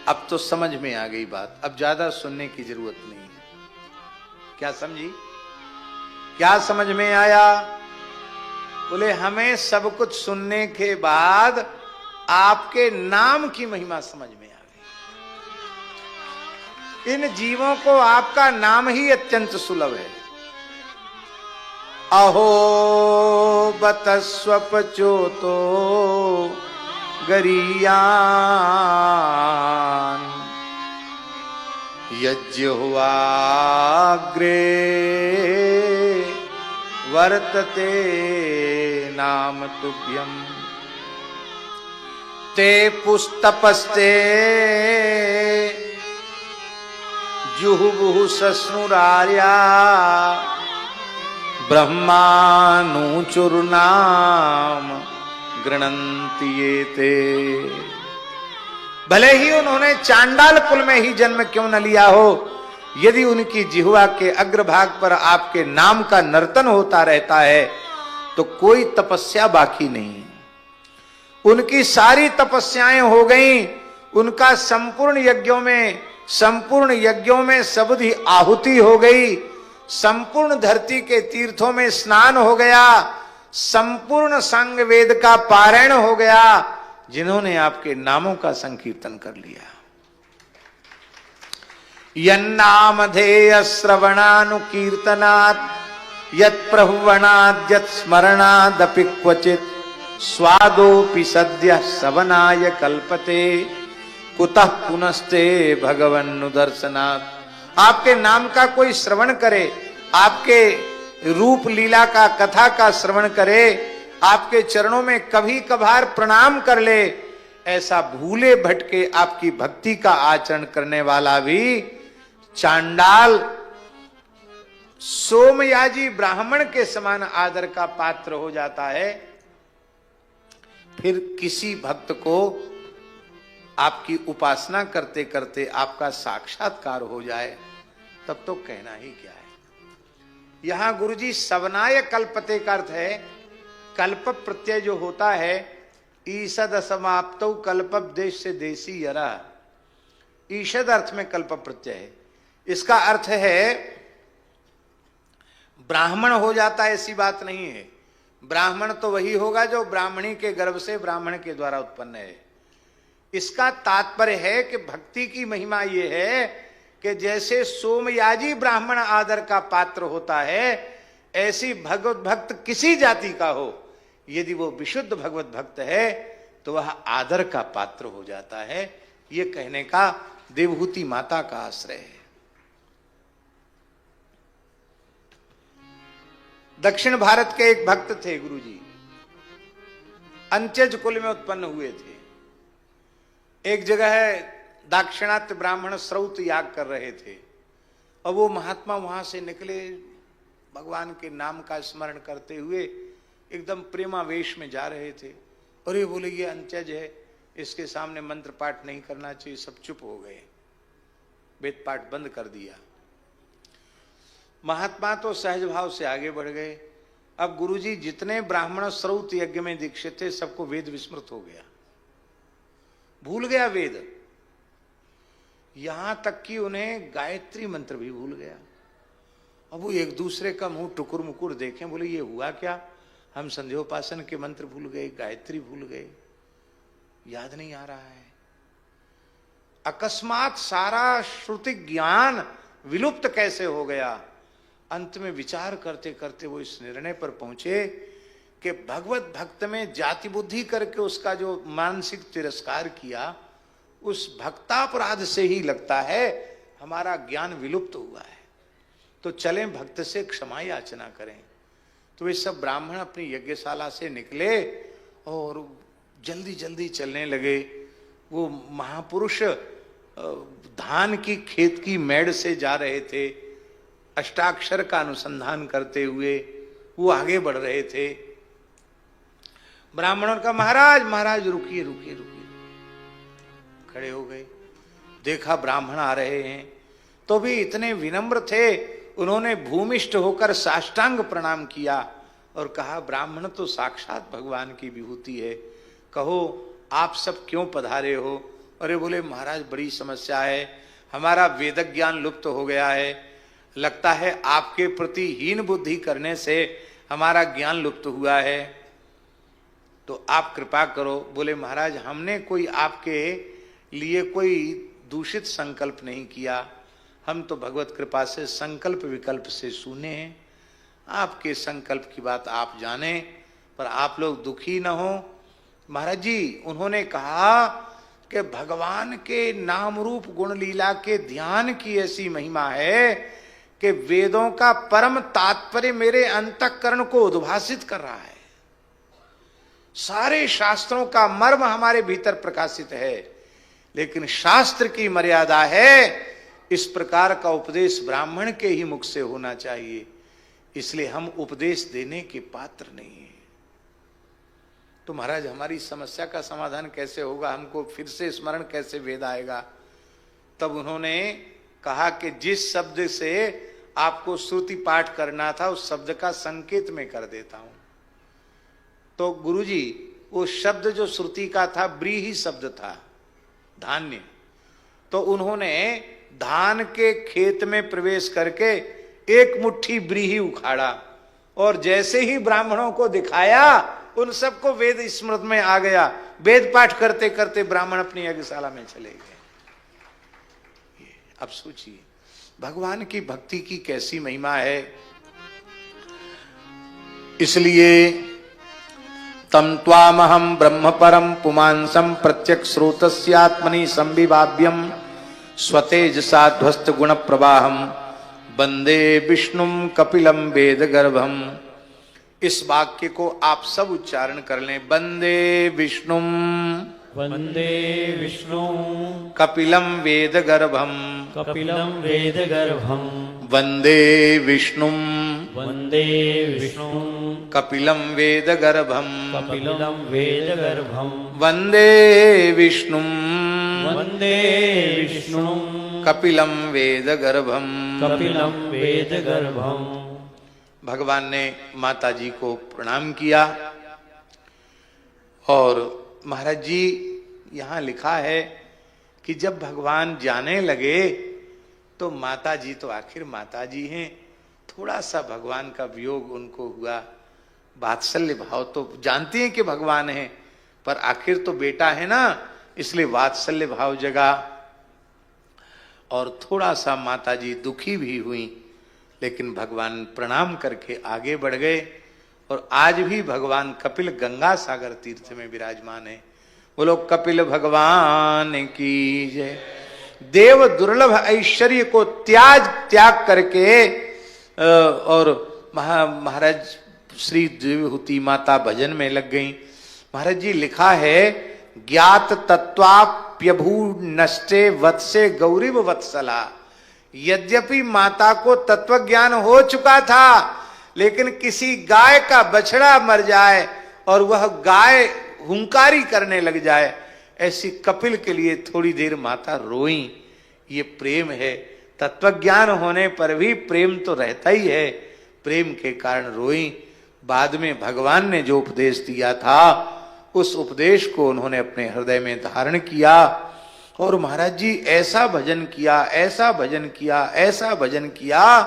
अब तो समझ में आ गई बात, अब ज्यादा सुनने की जरूरत नहीं है। क्या समझी, क्या समझ में आया? बोले हमें सब कुछ सुनने के बाद आपके नाम की महिमा समझ में आ गई। इन जीवों को आपका नाम ही अत्यंत सुलभ है। अहो बतस्वपचोतो गरीयान यज्ञ हुआ अग्रे वर्तते नाम तुभ्यम ते पुस्तपस्ते जुहुबुहु सस्नुरार्या ब्रह्मानुचुर्नाम गृणन्ति ये ते। भले ही उन्होंने चांडाल कुल में ही जन्म क्यों न लिया हो, यदि उनकी जिह्वा के अग्रभाग पर आपके नाम का नर्तन होता रहता है तो कोई तपस्या बाकी नहीं। उनकी सारी तपस्याएं हो गई, उनका संपूर्ण यज्ञों में सबदी आहुति हो गई, संपूर्ण धरती के तीर्थों में स्नान हो गया, संपूर्ण संग वेद का पारायण हो गया, जिन्होंने आपके नामों का संकीर्तन कर लिया। यन्नामधेय श्रवणानुकीर्तनात् यत् प्रहुवणात् यत् स्मरणादपि क्वचित् स्वादोपि सद्यः सवनाय कल्पते कुतः पुनस्ते भगवन्नुदर्शनात्। आपके नाम का कोई श्रवण करे, आपके रूप लीला का कथा का श्रवण करे, आपके चरणों में कभी कभार प्रणाम कर ले, ऐसा भूले भटके आपकी भक्ति का आचरण करने वाला भी चांडाल सोमयाजी ब्राह्मण के समान आदर का पात्र हो जाता है। फिर किसी भक्त को आपकी उपासना करते करते आपका साक्षात्कार हो जाए तब तो कहना ही क्या है। यहां गुरुजी सवनाय कल्पते का अर्थ है, कल्प प्रत्यय जो होता है ईषद समाप्तौ कल्पदेश से देसी यरा, ईषद अर्थ में कल्प प्रत्यय है। इसका अर्थ है ब्राह्मण हो जाता है, ऐसी बात नहीं है। ब्राह्मण तो वही होगा जो ब्राह्मणी के गर्भ से ब्राह्मण के द्वारा उत्पन्न है। इसका तात्पर्य है कि भक्ति की महिमा यह है कि जैसे सोमयाजी ब्राह्मण आदर का पात्र होता है, ऐसी भगवत भक्त किसी जाति का हो, यदि वो विशुद्ध भगवत भक्त है तो वह आदर का पात्र हो जाता है। ये कहने का देवहूति माता का आश्रय है। दक्षिण भारत के एक भक्त थे गुरुजी, अंत्यज कुल में उत्पन्न हुए थे। एक जगह दाक्षिणात्य ब्राह्मण श्रौत याग कर रहे थे और वो महात्मा वहां से निकले, भगवान के नाम का स्मरण करते हुए एकदम प्रेमावेश में जा रहे थे। और ये बोले ये अंत्यज है, इसके सामने मंत्र पाठ नहीं करना चाहिए। सब चुप हो गए, वेद पाठ बंद कर दिया। महात्मा तो सहज भाव से आगे बढ़ गए। अब गुरुजी जितने ब्राह्मण श्रौत यज्ञ में दीक्षित थे सबको वेद विस्मृत हो गया, भूल गया वेद, यहां तक कि उन्हें गायत्री मंत्र भी भूल गया। अब वो एक दूसरे का मुंह टुकुर मुकुर देखें, बोले ये हुआ क्या, हम संध्योपासन के मंत्र भूल गए, गायत्री भूल गए, याद नहीं आ रहा है। अकस्मात सारा श्रुति ज्ञान विलुप्त कैसे हो गया। अंत में विचार करते करते वो इस निर्णय पर पहुंचे कि भगवत भक्त में जाति बुद्धि करके उसका जो मानसिक तिरस्कार किया, उस भक्तापराध से ही लगता है हमारा ज्ञान विलुप्त हुआ है, तो चलें भक्त से क्षमा याचना करें। तो वे सब ब्राह्मण अपनी यज्ञशाला से निकले और जल्दी जल्दी चलने लगे। वो महापुरुष धान की खेत की मेड़ से जा रहे थे, अष्टाक्षर का अनुसंधान करते हुए वो आगे बढ़ रहे थे। ब्राह्मणों का महाराज महाराज रुकिए रुकिए रुकिए, खड़े हो गए। देखा ब्राह्मण आ रहे हैं तो भी इतने विनम्र थे, उन्होंने भूमिष्ठ होकर साष्टांग प्रणाम किया और कहा ब्राह्मण तो साक्षात भगवान की विभूति है, कहो आप सब क्यों पधारे हो। अरे बोले महाराज बड़ी समस्या है, हमारा वेद ज्ञान लुप्त हो गया है, लगता है आपके प्रति हीन बुद्धि करने से हमारा ज्ञान लुप्त हुआ है, तो आप कृपा करो। बोले महाराज हमने कोई आपके लिए कोई दूषित संकल्प नहीं किया, हम तो भगवत कृपा से संकल्प विकल्प से सुने हैं, आपके संकल्प की बात आप जाने, पर आप लोग दुखी न हो। महाराज जी उन्होंने कहा कि भगवान के नाम रूप गुण लीला के ध्यान की ऐसी महिमा है कि वेदों का परम तात्पर्य मेरे अंतःकरण को उद्भासित कर रहा है। सारे शास्त्रों का मर्म हमारे भीतर प्रकाशित है, लेकिन शास्त्र की मर्यादा है, इस प्रकार का उपदेश ब्राह्मण के ही मुख से होना चाहिए, इसलिए हम उपदेश देने के पात्र नहीं हैं। तो महाराज हमारी समस्या का समाधान कैसे होगा, हमको फिर से स्मरण कैसे वेद आएगा। तब उन्होंने कहा कि जिस शब्द से आपको श्रुति पाठ करना था उस शब्द का संकेत मैं कर देता हूं। तो गुरुजी वो शब्द जो श्रुति का था ब्रीही शब्द था, धान्य। तो उन्होंने धान के खेत में प्रवेश करके एक मुट्ठी ब्रीही उखाड़ा और जैसे ही ब्राह्मणों को दिखाया उन सबको वेद स्मृति में आ गया। वेद पाठ करते करते ब्राह्मण अपनी यज्ञशाला में चले गए। अब सोचिए भगवान की भक्ति की कैसी महिमा है। इसलिए तम त्वामहं ब्रह्म परम पुमांसम प्रत्यक्ष स्रोतस्यात्मनि संविभाव्यम स्वतेजसा ध्वस्त गुण प्रवाहम वंदे विष्णुम कपिलम वेद गर्भम। इस वाक्य को आप सब उच्चारण कर लें। वंदे विष्णुम वंदे विष्णु कपिलम वेद गर्भम कपिलम वेद गर्भम वंदे विष्णुम वंदे विष्णु कपिलम वेद गर्भम कपिलम वेद गर्भम वंदे विष्णुम वंदे विष्णु कपिलम वेद गर्भम। कपिलम वेद गर्भम। भगवान ने माता जी को प्रणाम किया और महाराज जी यहां लिखा है कि जब भगवान जाने लगे तो माता जी तो आखिर माता जी हैं, थोड़ा सा भगवान का वियोग उनको हुआ। वात्सल्य भाव तो जानती हैं कि भगवान है, पर आखिर तो बेटा है ना, इसलिए वात्सल्य भाव जगा और थोड़ा सा माता जी दुखी भी हुई। लेकिन भगवान प्रणाम करके आगे बढ़ गए और आज भी भगवान कपिल गंगा सागर तीर्थ में विराजमान है। बोलो कपिल भगवान की जय। देव दुर्लभ ऐश्वर्य को त्याग करके और महाराज श्री देवहूति माता भजन में लग गई। महाराज जी लिखा है ज्ञात तत्वाप्यभू नष्टे वत्से गौरीव वत्सला। यद्यपि माता को तत्व ज्ञान हो चुका था, लेकिन किसी गाय का बछड़ा मर जाए और वह गाय हुंकारी करने लग जाए, ऐसी कपिल के लिए थोड़ी देर माता रोई। ये प्रेम है। तत्व ज्ञान होने पर भी प्रेम तो रहता ही है, प्रेम के कारण रोई। बाद में भगवान ने जो उपदेश दिया था उस उपदेश को उन्होंने अपने हृदय में धारण किया और महाराज जी ऐसा भजन किया, ऐसा भजन किया, ऐसा भजन किया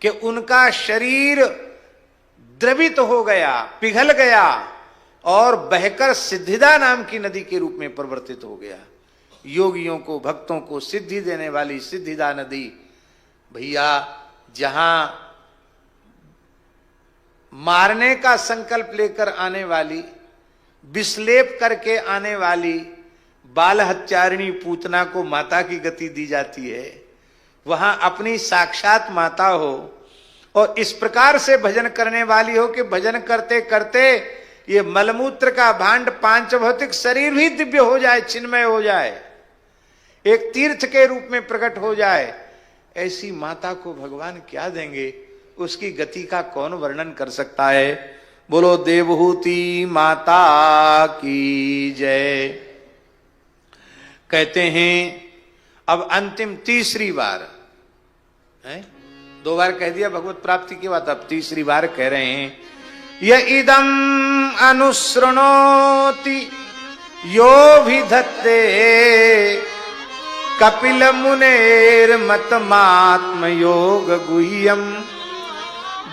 कि उनका शरीर द्रवित हो गया, पिघल गया और बहकर सिद्धिदा नाम की नदी के रूप में परिवर्तित हो गया। योगियों को, भक्तों को सिद्धि देने वाली सिद्धिदा नदी। भैया जहां मारने का संकल्प लेकर आने वाली, विश्लेप करके आने वाली बाल हत्यारिणी पूतना को माता की गति दी जाती है, वहां अपनी साक्षात माता हो और इस प्रकार से भजन करने वाली हो कि भजन करते करते ये मलमूत्र का भांड पांच भौतिक शरीर भी दिव्य हो जाए, चिन्मय हो जाए, एक तीर्थ के रूप में प्रकट हो जाए। ऐसी माता को भगवान क्या देंगे, उसकी गति का कौन वर्णन कर सकता है। बोलो देवहूति माता की जय। कहते हैं अब अंतिम तीसरी बार है, दो बार कह दिया भगवत प्राप्ति की बात, अब तीसरी बार कह रहे हैं य इदम अनुसृणोति यो विधत्ते कपिल मुनेर मतमात्म योग गुह्यम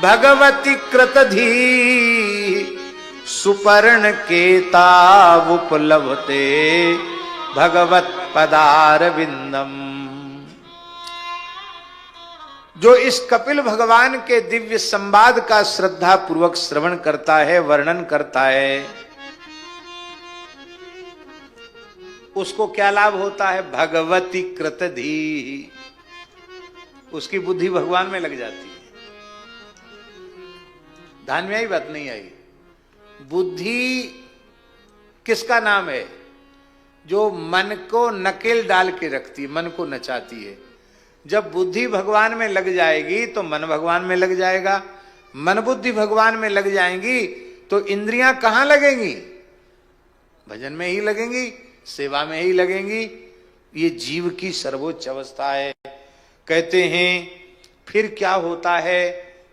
भगवती कृतधी सुपर्ण केतावुपलभते भगवत पदार विंदम। जो इस कपिल भगवान के दिव्य संवाद का श्रद्धा पूर्वक श्रवण करता है, वर्णन करता है, उसको क्या लाभ होता है। भगवती कृतधी, उसकी बुद्धि भगवान में लग जाती है। ध्यान में आई बात नहीं आई। बुद्धि किसका नाम है, जो मन को नकेल डाल के रखती है, मन को नचाती है। जब बुद्धि भगवान में लग जाएगी तो मन भगवान में लग जाएगा, मन बुद्धि भगवान में लग जाएंगी तो इंद्रियां कहां लगेंगी? भजन में ही लगेंगी, सेवा में ही लगेंगी। ये जीव की सर्वोच्च अवस्था है। कहते हैं फिर क्या होता है,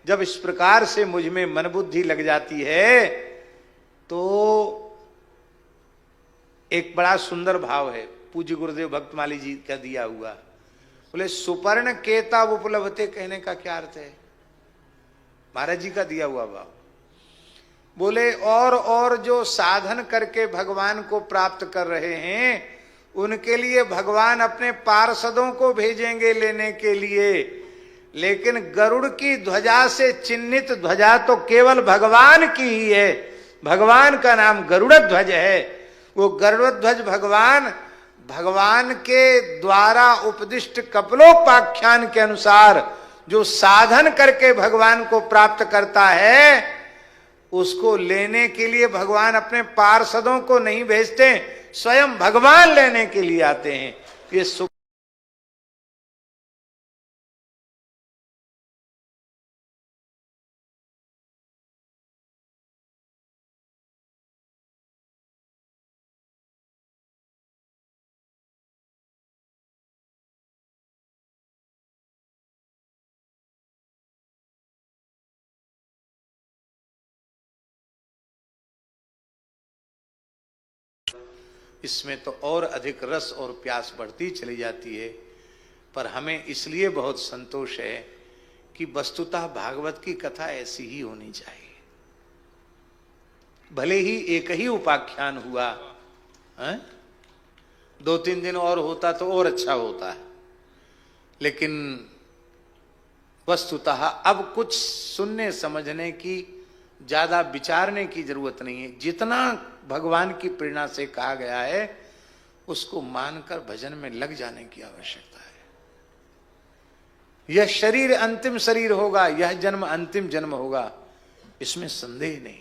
जब इस प्रकार से मुझ में मन बुद्धि लग जाती है तो एक बड़ा सुंदर भाव है, पूज्य गुरुदेव भक्तमाली जी का दिया हुआ। बोले सुपर्ण केता उपलब्धते, कहने का क्या अर्थ है? महाराज जी का दिया हुआ भाव। बोले और जो साधन करके भगवान को प्राप्त कर रहे हैं उनके लिए भगवान अपने पार्षदों को भेजेंगे लेने के लिए, लेकिन गरुड़ की ध्वजा से चिन्हित ध्वजा तो केवल भगवान की ही है। भगवान का नाम गरुड़ ध्वज है। वो गरुड़ ध्वज भगवान के द्वारा उपदिष्ट कपिलोपाख्यान के अनुसार जो साधन करके भगवान को प्राप्त करता है, उसको लेने के लिए भगवान अपने पार्षदों को नहीं भेजते, स्वयं भगवान लेने के लिए आते हैं। ये इसमें तो और अधिक रस और प्यास बढ़ती चली जाती है। पर हमें इसलिए बहुत संतोष है कि वस्तुतः भागवत की कथा ऐसी ही होनी चाहिए। भले ही एक ही उपाख्यान हुआ है? 2-3 दिन और होता तो और अच्छा होता है, लेकिन वस्तुतः अब कुछ सुनने समझने की, ज्यादा विचारने की जरूरत नहीं है। जितना भगवान की प्रेरणा से कहा गया है उसको मानकर भजन में लग जाने की आवश्यकता है। यह शरीर अंतिम शरीर होगा, यह जन्म अंतिम जन्म होगा, इसमें संदेह नहीं।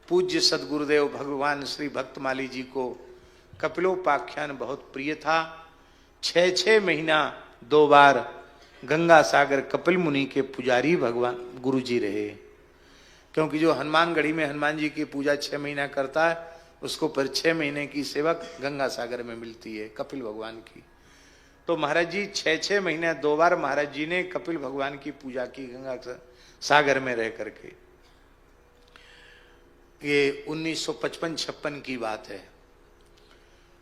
पूज्य सदगुरुदेव भगवान श्री भक्तमाली जी को कपिलोपाख्यान बहुत प्रिय था। 6-6 महीना 2 बार गंगा सागर कपिल मुनि के पुजारी भगवान गुरु जी रहे। क्योंकि जो हनुमानगढ़ी में हनुमान जी की पूजा 6 महीना करता है, उसको पर 6 महीने की सेवा गंगा सागर में मिलती है कपिल भगवान की। तो महाराज जी 6-6 महीने 2 बार महाराज जी ने कपिल भगवान की पूजा की गंगा सागर में रह करके। ये 1955-56 की बात है।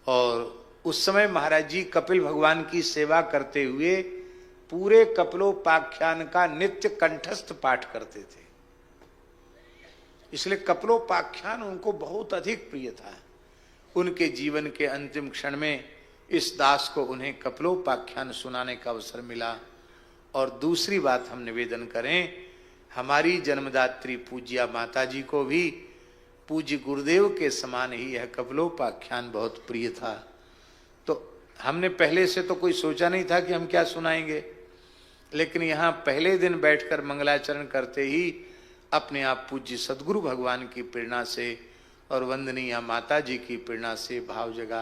और उस समय महाराज जी कपिल भगवान की सेवा करते हुए पूरे कपिलोपाख्यान का नित्य कंठस्थ पाठ करते थे। इसलिए कपिलोपाख्यान उनको बहुत अधिक प्रिय था। उनके जीवन के अंतिम क्षण में इस दास को उन्हें कपिलोपाख्यान सुनाने का अवसर मिला। और दूसरी बात हम निवेदन करें, हमारी जन्मदात्री पूज्या माता जी को भी पूज्य गुरुदेव के समान ही यह कपिलोपाख्यान बहुत प्रिय था। तो हमने पहले से तो कोई सोचा नहीं था कि हम क्या सुनाएंगे, लेकिन यहाँ पहले दिन बैठकर मंगलाचरण करते ही अपने आप पूज्य सदगुरु भगवान की प्रेरणा से और वंदनीय माता जी की प्रेरणा से भाव जगा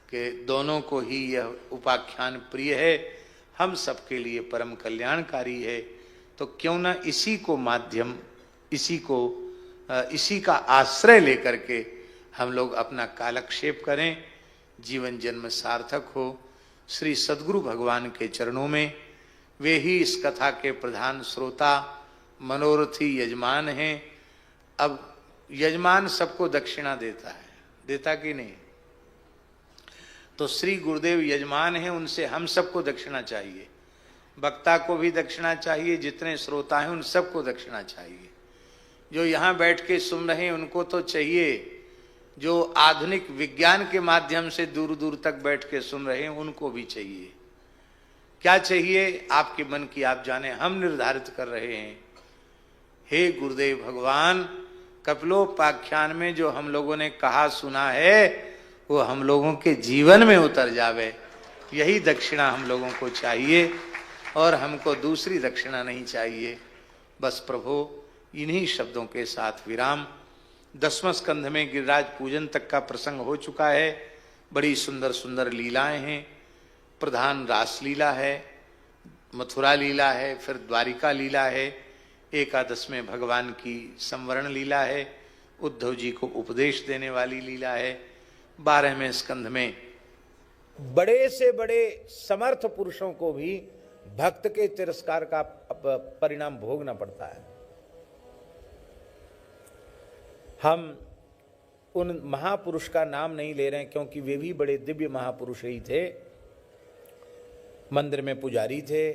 कि दोनों को ही यह उपाख्यान प्रिय है, हम सबके लिए परम कल्याणकारी है। तो क्यों ना इसी को माध्यम, इसी का आश्रय लेकर के हम लोग अपना कालक्षेप करें, जीवन जन्म सार्थक हो। श्री सदगुरु भगवान के चरणों में, वे ही इस कथा के प्रधान श्रोता मनोरथी यजमान हैं। अब यजमान सबको दक्षिणा देता है, देता कि नहीं? तो श्री गुरुदेव यजमान हैं, उनसे हम सबको दक्षिणा चाहिए। वक्ता को भी दक्षिणा चाहिए, जितने श्रोता हैं उन सबको दक्षिणा चाहिए। जो यहाँ बैठ के सुन रहे हैं उनको तो चाहिए, जो आधुनिक विज्ञान के माध्यम से दूर दूर तक बैठ के सुन रहे हैं उनको भी चाहिए। क्या चाहिए आपके मन की आप जाने, हम निर्धारित कर रहे हैं। हे गुरुदेव भगवान, कपिलोपाख्यान में जो हम लोगों ने कहा सुना है वो हम लोगों के जीवन में उतर जावे, यही दक्षिणा हम लोगों को चाहिए और हमको दूसरी दक्षिणा नहीं चाहिए। बस प्रभु, इन्हीं शब्दों के साथ विराम। 10वें स्कंध में गिरिराज पूजन तक का प्रसंग हो चुका है। बड़ी सुंदर सुंदर लीलाएं हैं। प्रधान रास लीला है, मथुरा लीला है, फिर द्वारिका लीला है। एकादश में भगवान की संवरण लीला है, उद्धव जी को उपदेश देने वाली लीला है। 12वें स्कंध में बड़े से बड़े समर्थ पुरुषों को भी भक्त के तिरस्कार का परिणाम भोगना पड़ता है। हम उन महापुरुष का नाम नहीं ले रहे हैं क्योंकि वे भी बड़े दिव्य महापुरुष ही थे, मंदिर में पुजारी थे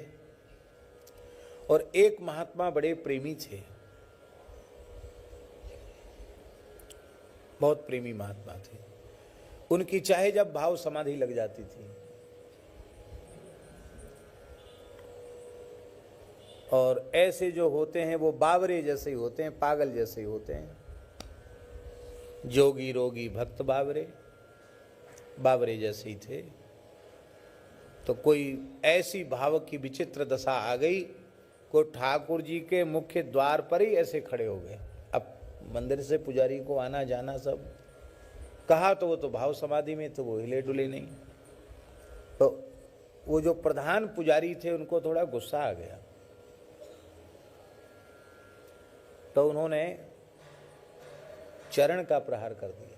और एक महात्मा बड़े प्रेमी थे, बहुत प्रेमी महात्मा थे। उनकी चाहे जब भाव समाधि लग जाती थी और ऐसे जो होते हैं वो बावरे जैसे ही होते हैं, पागल जैसे ही होते हैं। जोगी रोगी भक्त बावरे, बावरे जैसे ही थे। तो कोई ऐसी भाव की विचित्र दशा आ गई, को ठाकुर जी के मुख्य द्वार पर ही ऐसे खड़े हो गए। अब मंदिर से पुजारी को आना जाना सब कहा तो वो तो भाव समाधि में, तो वो हिले डुले नहीं। तो वो जो प्रधान पुजारी थे उनको थोड़ा गुस्सा आ गया, तो उन्होंने चरण का प्रहार कर दिया।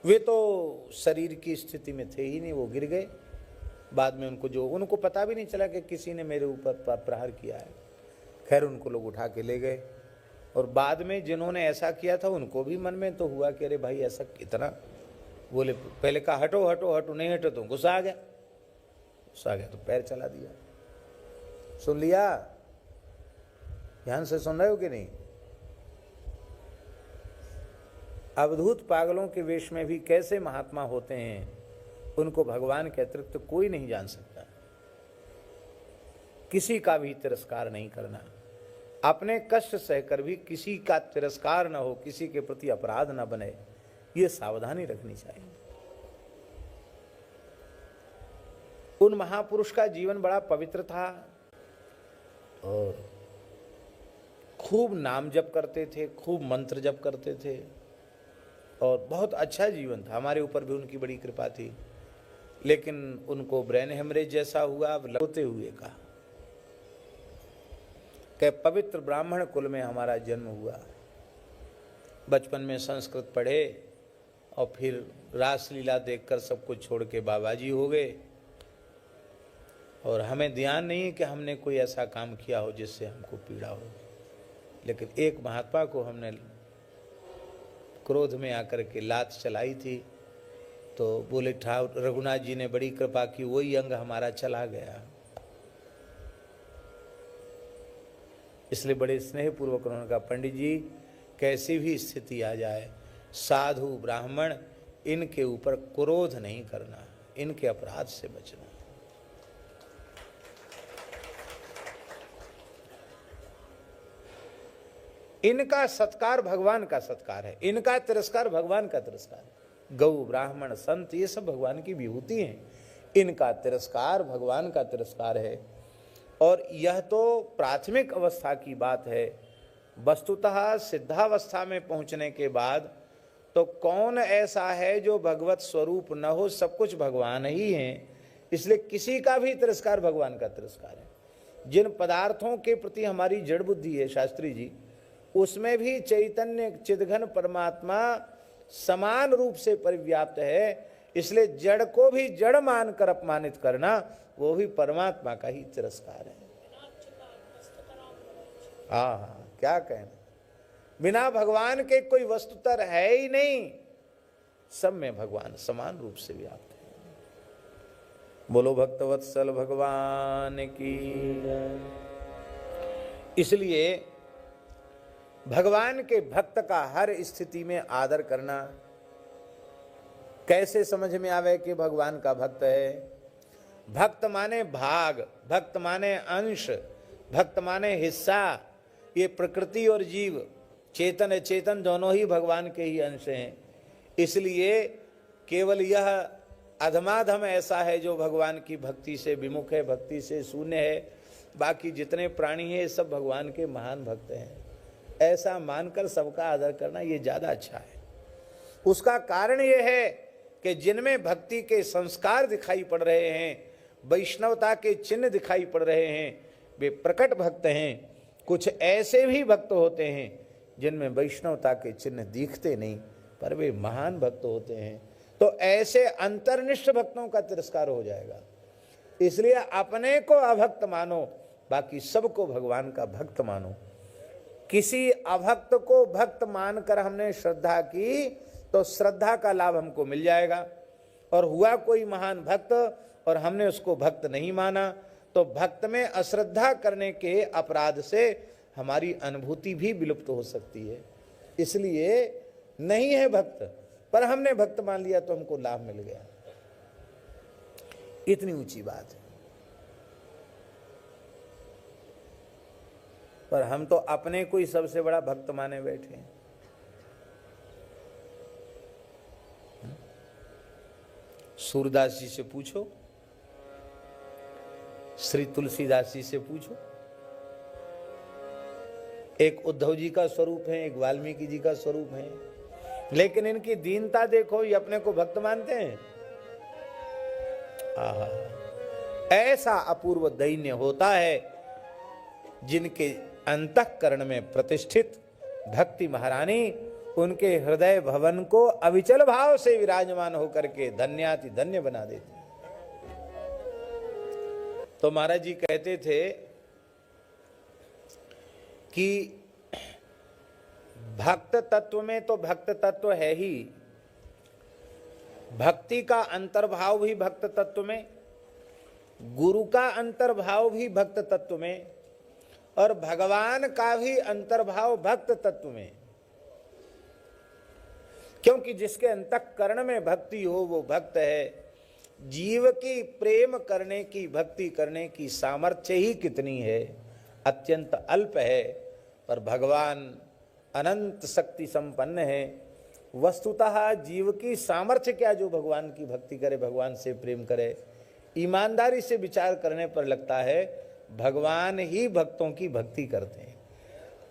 वे तो शरीर की स्थिति में थे ही नहीं, वो गिर गए। बाद में उनको पता भी नहीं चला कि किसी ने मेरे ऊपर प्रहार किया है। खैर उनको लोग उठा के ले गए और बाद में जिन्होंने ऐसा किया था उनको भी मन में तो हुआ कि अरे भाई ऐसा कितना, बोले पहले कहा हटो हटो हटो, नहीं हटो तो गुस्सा आ गया, गुस्सा आ गया तो पैर चला दिया। सुन लिया? ध्यान से सुन रहे हो कि नहीं? अवधूत पागलों के वेश में भी कैसे महात्मा होते हैं, उनको भगवान के अतिरिक्त तो कोई नहीं जान सकता। किसी का भी तिरस्कार नहीं करना, अपने कष्ट सहकर भी किसी का तिरस्कार न हो, किसी के प्रति अपराध न बने, ये सावधानी रखनी चाहिए। उन महापुरुष का जीवन बड़ा पवित्र था और खूब नाम जप करते थे, खूब मंत्र जप करते थे और बहुत अच्छा जीवन था। हमारे ऊपर भी उनकी बड़ी कृपा थी, लेकिन उनको ब्रेन हेमरेज जैसा हुआ। लगते हुए कहा कि पवित्र ब्राह्मण कुल में हमारा जन्म हुआ, बचपन में संस्कृत पढ़े और फिर रासलीला देखकर सब कुछ छोड़ के बाबाजी हो गए और हमें ध्यान नहीं है कि हमने कोई ऐसा काम किया हो जिससे हमको पीड़ा हो। लेकिन एक महात्मा को हमने क्रोध में आकर के लात चलाई थी, तो बोले ठाकुर रघुनाथ जी ने बड़ी कृपा की, वही अंग हमारा चला गया। इसलिए बड़े स्नेहपूर्वक उन्होंने कहा, पंडित जी कैसी भी स्थिति आ जाए, साधु ब्राह्मण इनके ऊपर क्रोध नहीं करना, इनके अपराध से बचना। इनका सत्कार भगवान का सत्कार है, इनका तिरस्कार भगवान का तिरस्कार है। गौ ब्राह्मण संत ये सब भगवान की विभूति हैं, इनका तिरस्कार भगवान का तिरस्कार है। और यह तो प्राथमिक अवस्था की बात है। वस्तुतः सिद्धावस्था में पहुंचने के बाद तो कौन ऐसा है जो भगवत स्वरूप न हो, सब कुछ भगवान ही है। इसलिए किसी का भी तिरस्कार भगवान का तिरस्कार है। जिन पदार्थों के प्रति हमारी जड़ बुद्धि है शास्त्री जी, उसमें भी चैतन्य चिदघन परमात्मा समान रूप से परिव्याप्त है। इसलिए जड़ को भी जड़ मानकर अपमानित करना, वो भी परमात्मा का ही तिरस्कार है। हाँ, क्या कहना, बिना भगवान के कोई वस्तुतर है ही नहीं, सब में भगवान समान रूप से व्याप्त है। बोलो भक्तवत्सल भगवान की। इसलिए भगवान के भक्त का हर स्थिति में आदर करना। कैसे समझ में आवे कि भगवान का भक्त है? भक्त माने भाग, भक्त माने अंश, भक्त माने हिस्सा। ये प्रकृति और जीव, चेतन अचेतन दोनों ही भगवान के ही अंश हैं। इसलिए केवल यह अधमाधम ऐसा है जो भगवान की भक्ति से विमुख है, भक्ति से शून्य है। बाकी जितने प्राणी हैं सब भगवान के महान भक्त हैं। ऐसा मानकर सबका आदर करना ये ज़्यादा अच्छा है। उसका कारण ये है कि जिनमें भक्ति के संस्कार दिखाई पड़ रहे हैं, वैष्णवता के चिन्ह दिखाई पड़ रहे हैं, वे प्रकट भक्त हैं। कुछ ऐसे भी भक्त होते हैं जिनमें वैष्णवता के चिन्ह दिखते नहीं, पर वे महान भक्त होते हैं। तो ऐसे अंतर्निष्ठ भक्तों का तिरस्कार हो जाएगा। इसलिए अपने को अभक्त मानो, बाकी सबको भगवान का भक्त मानो। किसी अभक्त को भक्त मानकर हमने श्रद्धा की तो श्रद्धा का लाभ हमको मिल जाएगा, और हुआ कोई महान भक्त और हमने उसको भक्त नहीं माना तो भक्त में अश्रद्धा करने के अपराध से हमारी अनुभूति भी विलुप्त हो सकती है। इसलिए नहीं है भक्त, पर हमने भक्त मान लिया तो हमको लाभ मिल गया। इतनी ऊंची बात है। पर हम तो अपने को ही सबसे बड़ा भक्त माने बैठे हैं। सूरदास जी से पूछो, श्री तुलसीदास जी से पूछो। एक उद्धव जी का स्वरूप है, एक वाल्मीकि जी का स्वरूप है, लेकिन इनकी दीनता देखो, ये अपने को भक्त मानते हैं। आहा, ऐसा अपूर्व दैन्य होता है जिनके अंतःकरण में प्रतिष्ठित भक्ति महारानी उनके हृदय भवन को अविचल भाव से विराजमान होकर के धन्याति धन्य बना देती। तो महाराज जी कहते थे कि भक्त तत्व में तो भक्त तत्व है ही, भक्ति का अंतर्भाव भी भक्त तत्व में, गुरु का अंतर्भाव भी भक्त तत्व में, और भगवान का भी अंतर्भाव भक्त तत्व में। क्योंकि जिसके अंतःकरण में भक्ति हो वो भक्त है। जीव की प्रेम करने की, भक्ति करने की सामर्थ्य ही कितनी है, अत्यंत अल्प है, पर भगवान अनंत शक्ति संपन्न है। वस्तुतः जीव की सामर्थ्य क्या जो भगवान की भक्ति करे, भगवान से प्रेम करे। ईमानदारी से विचार करने पर लगता है भगवान ही भक्तों की भक्ति करते हैं।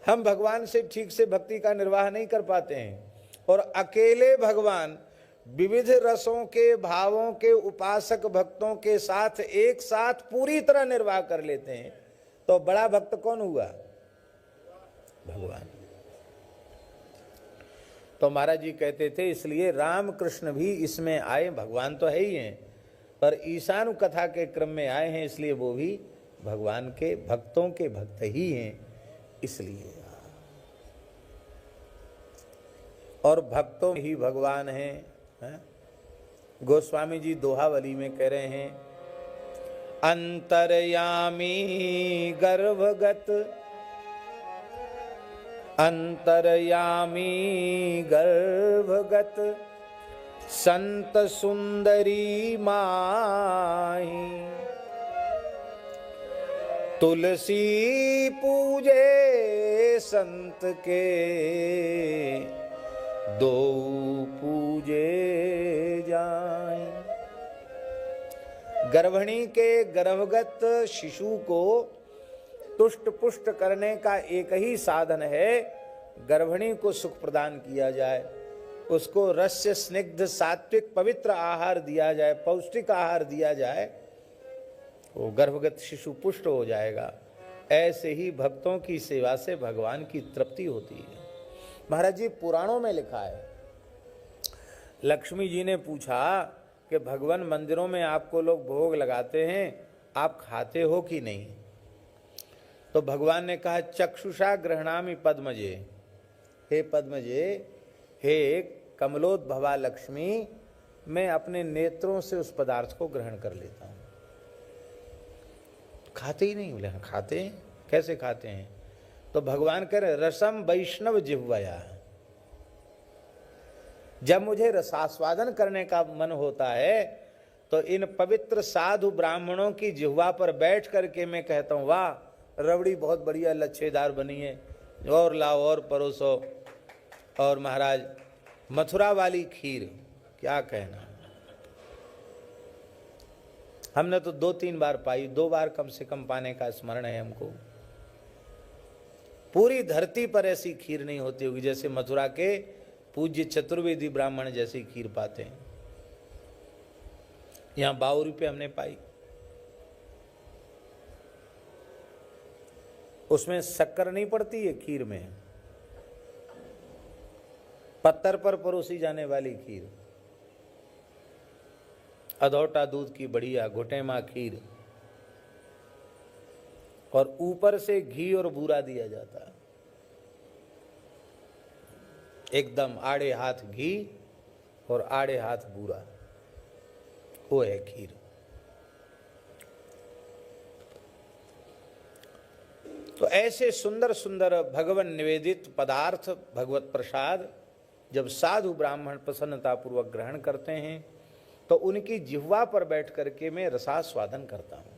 हम भगवान से ठीक से भक्ति का निर्वाह नहीं कर पाते हैं, और अकेले भगवान विविध रसों के, भावों के उपासक भक्तों के साथ एक साथ पूरी तरह निर्वाह कर लेते हैं। तो बड़ा भक्त कौन हुआ? भगवान। तो महाराज जी कहते थे इसलिए राम कृष्ण भी इसमें आए, भगवान तो है ही हैं, पर ईशानु कथा के क्रम में आए हैं, इसलिए वो भी भगवान के भक्तों के भक्त ही हैं। इसलिए और भक्तों ही भगवान हैं। गोस्वामी जी दोहावली में कह रहे हैं, अंतर्यामी गर्भगत, अंतर्यामी गर्भगत संत सुंदरी माही, तुलसी पूजे संत के, दो पूजे जाए। गर्भिणी के गर्भगत शिशु को तुष्ट पुष्ट करने का एक ही साधन है, गर्भिणी को सुख प्रदान किया जाए, उसको रस्य स्निग्ध सात्विक पवित्र आहार दिया जाए, पौष्टिक आहार दिया जाए, वो गर्भगत शिशु पुष्ट हो जाएगा। ऐसे ही भक्तों की सेवा से भगवान की तृप्ति होती है। महाराज जी पुराणों में लिखा है, लक्ष्मी जी ने पूछा कि भगवान मंदिरों में आपको लोग भोग लगाते हैं, आप खाते हो कि नहीं? तो भगवान ने कहा चक्षुषा गृह्णामि पद्मजे, हे पद्मजे, हे कमलोद्भवा लक्ष्मी, मैं अपने नेत्रों से उस पदार्थ को ग्रहण कर लेता हूँ। खाते ही नहीं? बोले हाँ खाते हैं। कैसे खाते हैं? तो भगवान कह रहे रसम वैष्णव जिह्वया, जब मुझे रसास्वादन करने का मन होता है तो इन पवित्र साधु ब्राह्मणों की जिह्वा पर बैठ करके मैं कहता हूँ वाह रबड़ी बहुत बढ़िया लच्छेदार बनी है, और लाओ और परोसो, और महाराज मथुरा वाली खीर क्या कहना। हमने तो 2-3 बार पाई, 2 बार कम से कम पाने का स्मरण है हमको। पूरी धरती पर ऐसी खीर नहीं होती होगी जैसे मथुरा के पूज्य चतुर्वेदी ब्राह्मण जैसी खीर पाते हैं। यहां 52 रुपये हमने पाई, उसमें शक्कर नहीं पड़ती है खीर में, पत्थर पर परोसी जाने वाली खीर, अधौटा दूध की बढ़िया घुटेमा खीर, और ऊपर से घी और बूरा दिया जाता है, एकदम आड़े हाथ घी और आड़े हाथ बूरा, वो है खीर। तो ऐसे सुंदर सुंदर भगवान निवेदित पदार्थ, भगवत प्रसाद जब साधु ब्राह्मण प्रसन्नतापूर्वक ग्रहण करते हैं तो उनकी जिह्वा पर बैठ करके मैं रसास्वादन करता हूं।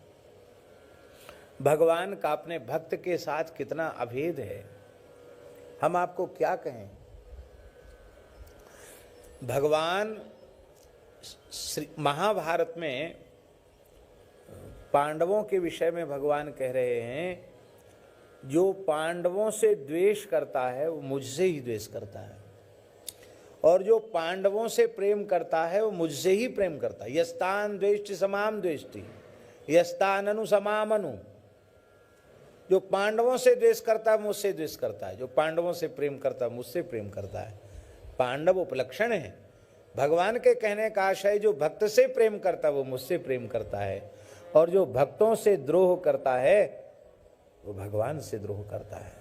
भगवान का अपने भक्त के साथ कितना अभेद है, हम आपको क्या कहें। भगवान महाभारत में पांडवों के विषय में भगवान कह रहे हैं, जो पांडवों से द्वेष करता है वो मुझसे ही द्वेष करता है, और जो पांडवों से प्रेम करता है वो मुझसे ही प्रेम करता है। यस्तान द्वेष्टि समाम द्वेष्टि यस्तान अनु समाम अनु। जो पांडवों से द्वेष करता है मुझसे द्वेष करता है, जो पांडवों से प्रेम करता है मुझसे प्रेम करता है। पांडव उपलक्षण है। भगवान के कहने का आशय, जो भक्त से प्रेम करता है वो मुझसे प्रेम करता है, और जो भक्तों से द्रोह करता है वो भगवान से द्रोह करता है।